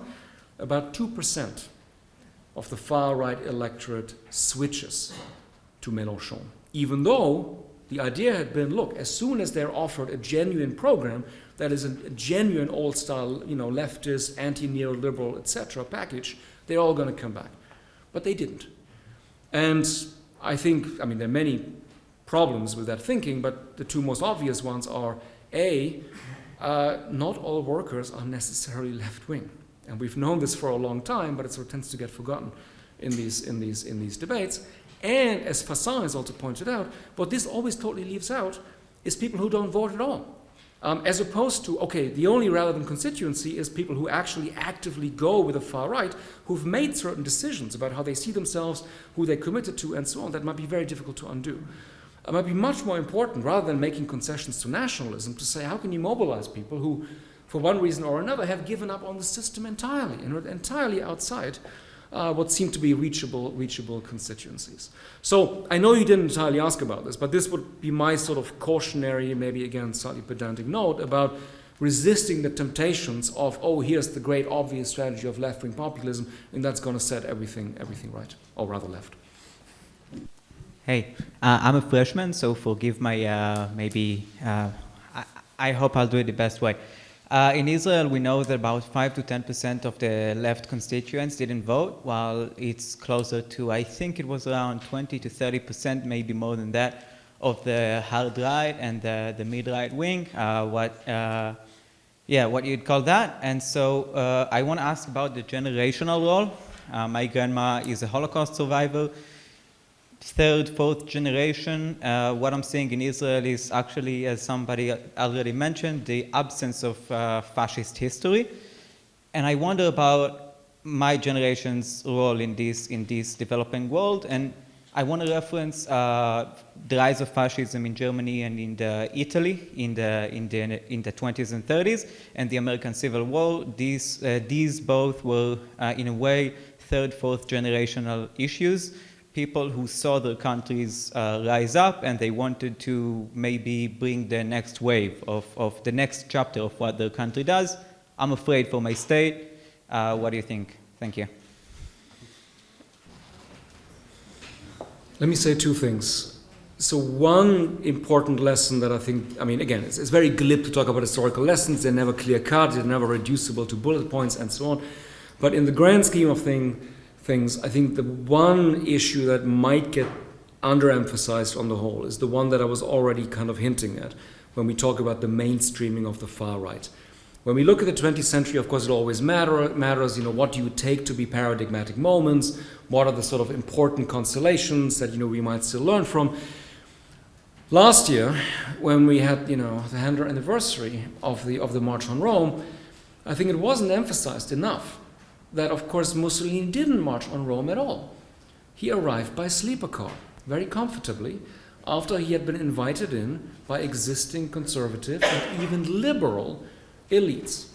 S3: about 2% of the far-right electorate switches to Mélenchon, even though the idea had been, look, as soon as they're offered a genuine program that is a genuine old-style, leftist, anti-neoliberal, etc. package, they're all going to come back. But they didn't. And I think, there are many problems with that thinking, but the two most obvious ones are, not all workers are necessarily left-wing. And we've known this for a long time, but it sort of tends to get forgotten in these debates. And as Fassin has also pointed out, what this always totally leaves out is people who don't vote at all. As opposed to, the only relevant constituency is people who actually actively go with the far right, who've made certain decisions about how they see themselves, who they committed to, and so on. That might be very difficult to undo. It might be much more important, rather than making concessions to nationalism, to say, how can you mobilize people who, for one reason or another, have given up on the system entirely, and are entirely outside what seem to be reachable constituencies. So I know you didn't entirely ask about this, but this would be my sort of cautionary, maybe again slightly pedantic note about resisting the temptations of, here's the great obvious strategy of left-wing populism, and that's going to set everything right, or rather left.
S16: Hey, I'm a freshman, so forgive my I hope I'll do it the best way. In Israel, we know that about 5 to 10% of the left constituents didn't vote, while it's closer to, I think it was around 20 to 30%, maybe more than that, of the hard right and the mid-right wing, what you'd call that. And so I want to ask about the generational role. My grandma is a Holocaust survivor. third, fourth generation. What I'm seeing in Israel is actually, as somebody already mentioned, the absence of fascist history. And I wonder about my generation's role in this developing world. And I want to reference the rise of fascism in Germany and in Italy in the 20s and 30s, and the American Civil War. These both were, in a way, third, fourth generational issues. People who saw their countries rise up, and they wanted to maybe bring the next wave of the next chapter of what their country does. I'm afraid for my state. What do you think? Thank you.
S3: Let me say two things. So one important lesson that I think, I mean, again, it's very glib to talk about historical lessons. They're never clear-cut, they're never reducible to bullet points and so on. But in the grand scheme of things, I think the one issue that might get underemphasized on the whole is the one that I was already kind of hinting at when we talk about the mainstreaming of the far right. When we look at the 20th century, of course, it always matters, what do you take to be paradigmatic moments? What are the sort of important constellations that, we might still learn from? Last year, when we had, the 100th anniversary of the March on Rome, I think it wasn't emphasized enough that, of course, Mussolini didn't march on Rome at all. He arrived by sleeper car, very comfortably, after he had been invited in by existing conservative and even liberal elites.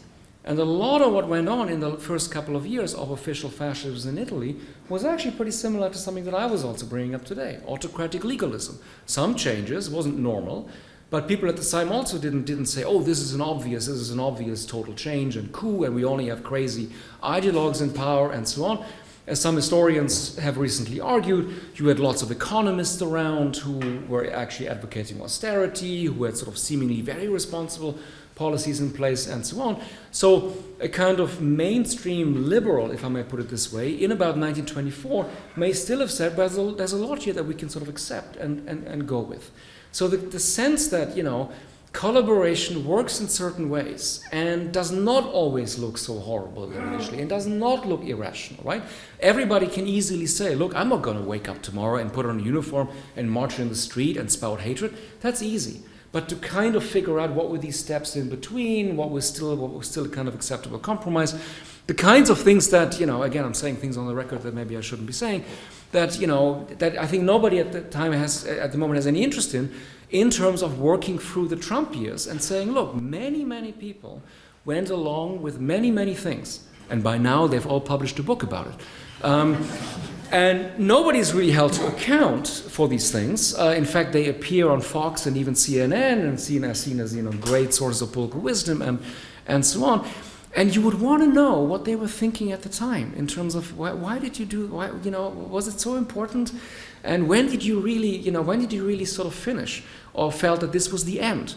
S3: And a lot of what went on in the first couple of years of official fascism in Italy was actually pretty similar to something that I was also bringing up today, autocratic legalism. Some changes, wasn't normal, but people at the time also didn't say, oh, this is an obvious total change and coup, and we only have crazy ideologues in power and so on. As some historians have recently argued, you had lots of economists around who were actually advocating austerity, who had sort of seemingly very responsible policies in place and so on. So a kind of mainstream liberal, if I may put it this way, in about 1924 may still have said, well, there's a lot here that we can sort of accept and go with. So the sense that, collaboration works in certain ways and does not always look so horrible initially and does not look irrational, right? Everybody can easily say, look, I'm not going to wake up tomorrow and put on a uniform and march in the street and spout hatred. That's easy. But to kind of figure out what were these steps in between, what was still a kind of acceptable compromise, the kinds of things that, again, I'm saying things on the record that maybe I shouldn't be saying, that, that I think nobody at the moment has any interest in terms of working through the Trump years and saying, look, many, many people went along with many, many things. And by now, they've all published a book about it. And nobody's really held to account for these things. In fact, they appear on Fox and even CNN and seen as great sources of political wisdom and so on. And you would want to know what they were thinking at the time in terms of why did you do, was it so important? And when did you really sort of finish or felt that this was the end?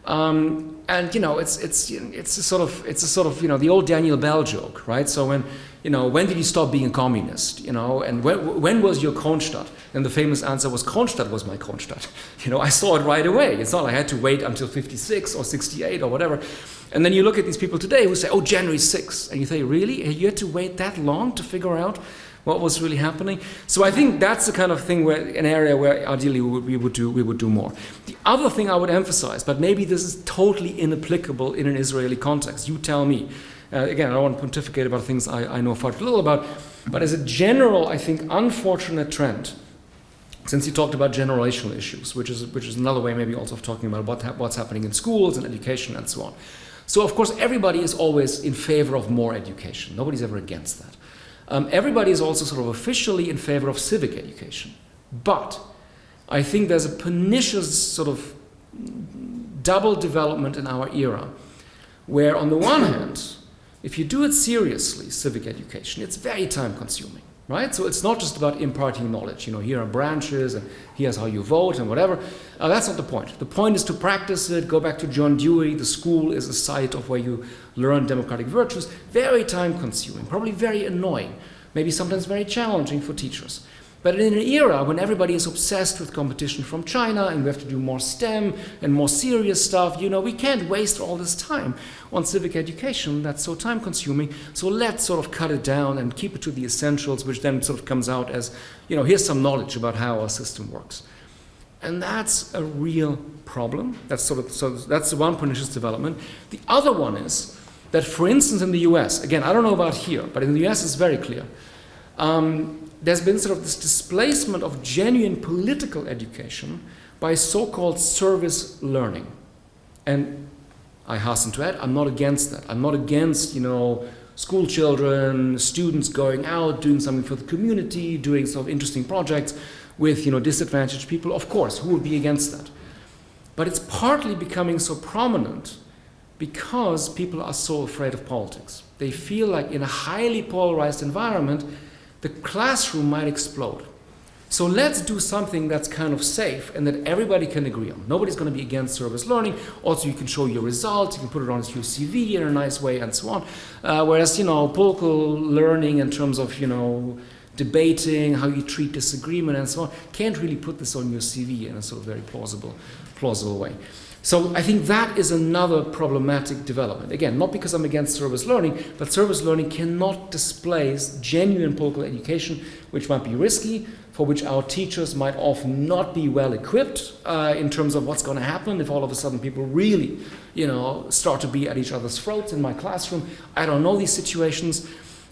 S3: And it's a sort of the old Daniel Bell joke, right? So when did you stop being a communist? And when was your Kronstadt? And the famous answer was, Kronstadt was my Kronstadt. I saw it right away. It's not like I had to wait until 56 or 68 or whatever. And then you look at these people today who say, oh, January 6th. And you say, really? You had to wait that long to figure out what was really happening? So I think that's the kind of thing an area where ideally we would do more. The other thing I would emphasize, but maybe this is totally inapplicable in an Israeli context. You tell me. Again, I don't want to pontificate about things I know far too little about, but as a general, I think, unfortunate trend, since you talked about generational issues, which is another way maybe also of talking about what's happening in schools and education and so on. So, of course, everybody is always in favor of more education. Nobody's ever against that. Everybody is also sort of officially in favor of civic education. But I think there's a pernicious sort of double development in our era, where on the one hand, if you do it seriously, civic education, it's very time consuming, right? So it's not just about imparting knowledge. Here are branches and here's how you vote and whatever. That's not the point. The point is to practice it. Go back to John Dewey. The school is a site of where you learn democratic virtues. Very time consuming, probably very annoying, maybe sometimes very challenging for teachers. But in an era when everybody is obsessed with competition from China and we have to do more STEM and more serious stuff, we can't waste all this time on civic education. That's so time consuming. So let's sort of cut it down and keep it to the essentials, which then sort of comes out as, here's some knowledge about how our system works. And that's a real problem. That's that's the one pernicious development. The other one is that, for instance, in the US, again, I don't know about here, but in the US it's very clear. There's been sort of this displacement of genuine political education by so-called service learning. And I hasten to add, I'm not against that. I'm not against, school children, students going out, doing something for the community, doing sort of interesting projects with, disadvantaged people. Of course, who would be against that? But it's partly becoming so prominent because people are so afraid of politics. They feel like in a highly polarized environment, the classroom might explode. So let's do something that's kind of safe and that everybody can agree on. Nobody's going to be against service learning. Also, you can show your results, you can put it on your CV in a nice way, and so on. Whereas, political learning in terms of, debating, how you treat disagreement, and so on, can't really put this on your CV in a sort of very plausible way. So I think that is another problematic development. Again, not because I'm against service learning, but service learning cannot displace genuine political education, which might be risky, for which our teachers might often not be well equipped in terms of what's going to happen if all of a sudden people really, start to be at each other's throats in my classroom. I don't know these situations.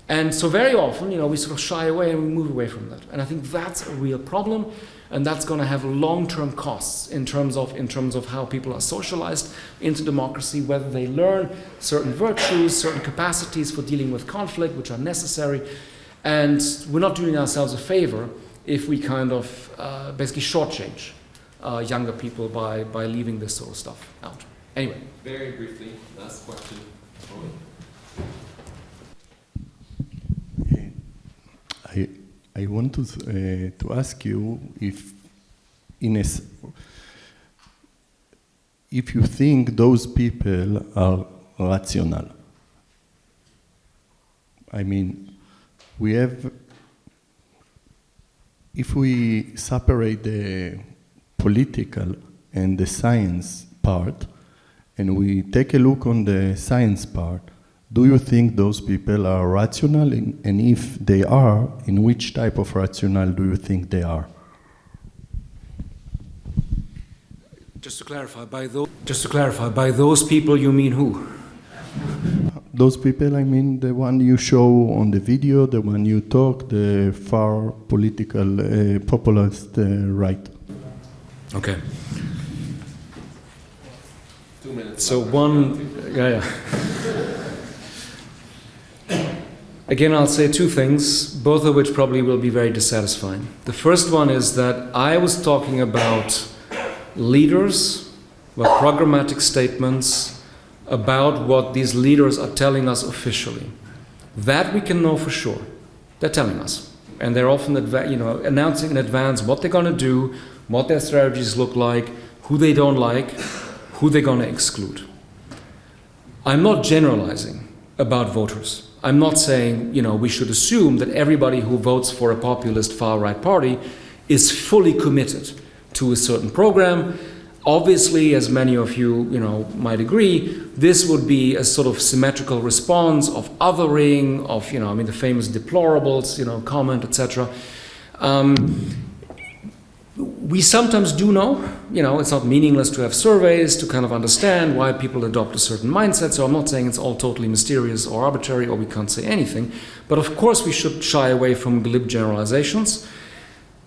S3: And so very often, we sort of shy away and we move away from that. And I think that's a real problem. And that's going to have long-term costs in terms of how people are socialized into democracy, whether they learn certain virtues, certain capacities for dealing with conflict, which are necessary. And we're not doing ourselves a favor if we kind of basically shortchange younger people by leaving this sort of stuff out. Anyway.
S1: Very briefly, last question.
S17: I want to ask you if you think those people are rational. I mean, if we separate the political and the science part, and we take a look on the science part, do you think those people are rational? And if they are, in which type of rational do you think they are?
S3: Just to clarify, by those people you mean who?
S17: Those people, I mean the one you show on the video, the one you talk, the far political, populist right.
S3: Okay.
S1: 2 minutes.
S3: So Again, I'll say two things, both of which probably will be very dissatisfying. The first one is that I was talking about leaders, about programmatic statements, about what these leaders are telling us officially. That we can know for sure. They're telling us. And they're often announcing in advance what they're going to do, what their strategies look like, who they don't like, who they're going to exclude. I'm not generalizing about voters. I'm not saying, we should assume that everybody who votes for a populist far-right party is fully committed to a certain program. Obviously, as many of you, might agree, this would be a sort of symmetrical response of othering, of, the famous deplorables, comment, etc. We sometimes do know, it's not meaningless to have surveys to kind of understand why people adopt a certain mindset. So I'm not saying it's all totally mysterious or arbitrary or we can't say anything. But of course we should shy away from glib generalizations.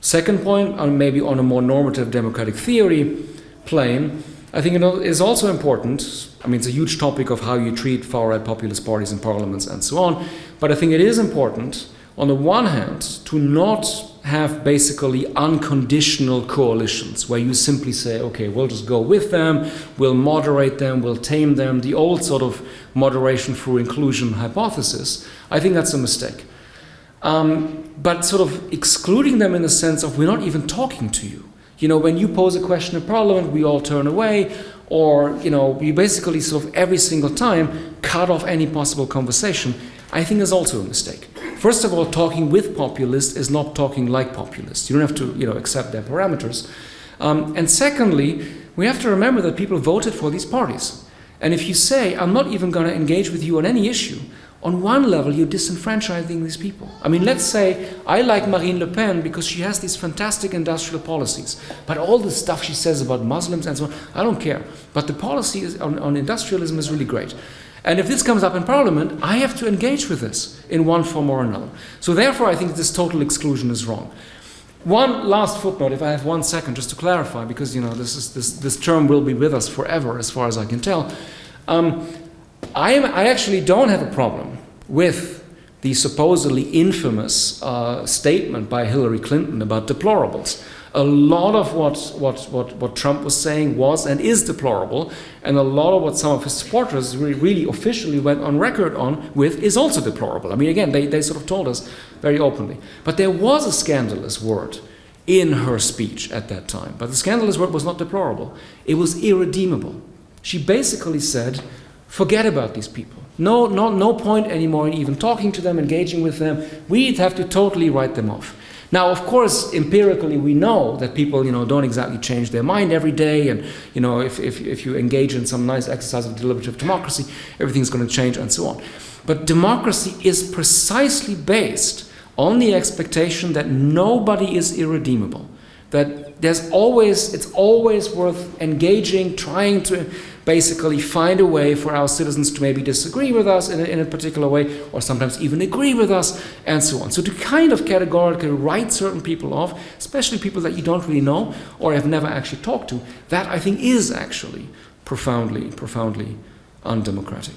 S3: Second point, maybe on a more normative democratic theory plane, I think it is also important. It's a huge topic of how you treat far-right populist parties in parliaments and so on. But I think it is important, on the one hand, to not have basically unconditional coalitions where you simply say, okay, we'll just go with them, we'll moderate them, we'll tame them, the old sort of moderation through inclusion hypothesis. I think that's a mistake. But sort of excluding them in the sense of we're not even talking to you. When you pose a question in Parliament, we all turn away, or, we basically sort of every single time cut off any possible conversation, I think is also a mistake. first of all, talking with populists is not talking like populists. You don't have to, accept their parameters. And secondly, we have to remember that people voted for these parties. And if you say, I'm not even going to engage with you on any issue, on one level, you're disenfranchising these people. I mean, let's say I like Marine Le Pen because she has these fantastic industrial policies. But all the stuff she says about Muslims and so on, I don't care. But the policy on industrialism is really great. And if this comes up in Parliament, I have to engage with this in one form or another. So therefore, I think this total exclusion is wrong. One last footnote, if I have 1 second, just to clarify, because this term will be with us forever, as far as I can tell. I actually don't have a problem with the supposedly infamous statement by Hillary Clinton about deplorables. A lot of what Trump was saying was and is deplorable, and a lot of what some of his supporters really officially went on record with is also deplorable. I mean, again, they sort of told us very openly. But there was a scandalous word in her speech at that time. But the scandalous word was not deplorable. It was irredeemable. She basically said, forget about these people. No point anymore in even talking to them, engaging with them. We'd have to totally write them off. Now, of course, empirically, we know that people, don't exactly change their mind every day, and if you engage in some nice exercise of deliberative democracy, everything's going to change and so on. But democracy is precisely based on the expectation that nobody is irredeemable. That it's always worth engaging, trying to basically find a way for our citizens to maybe disagree with us in a particular way, or sometimes even agree with us, and so on. So to kind of categorically write certain people off, especially people that you don't really know or have never actually talked to, that I think is actually profoundly undemocratic.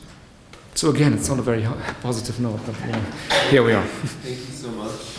S3: So again, it's not a very positive note, but here we are.
S1: Thank you so much.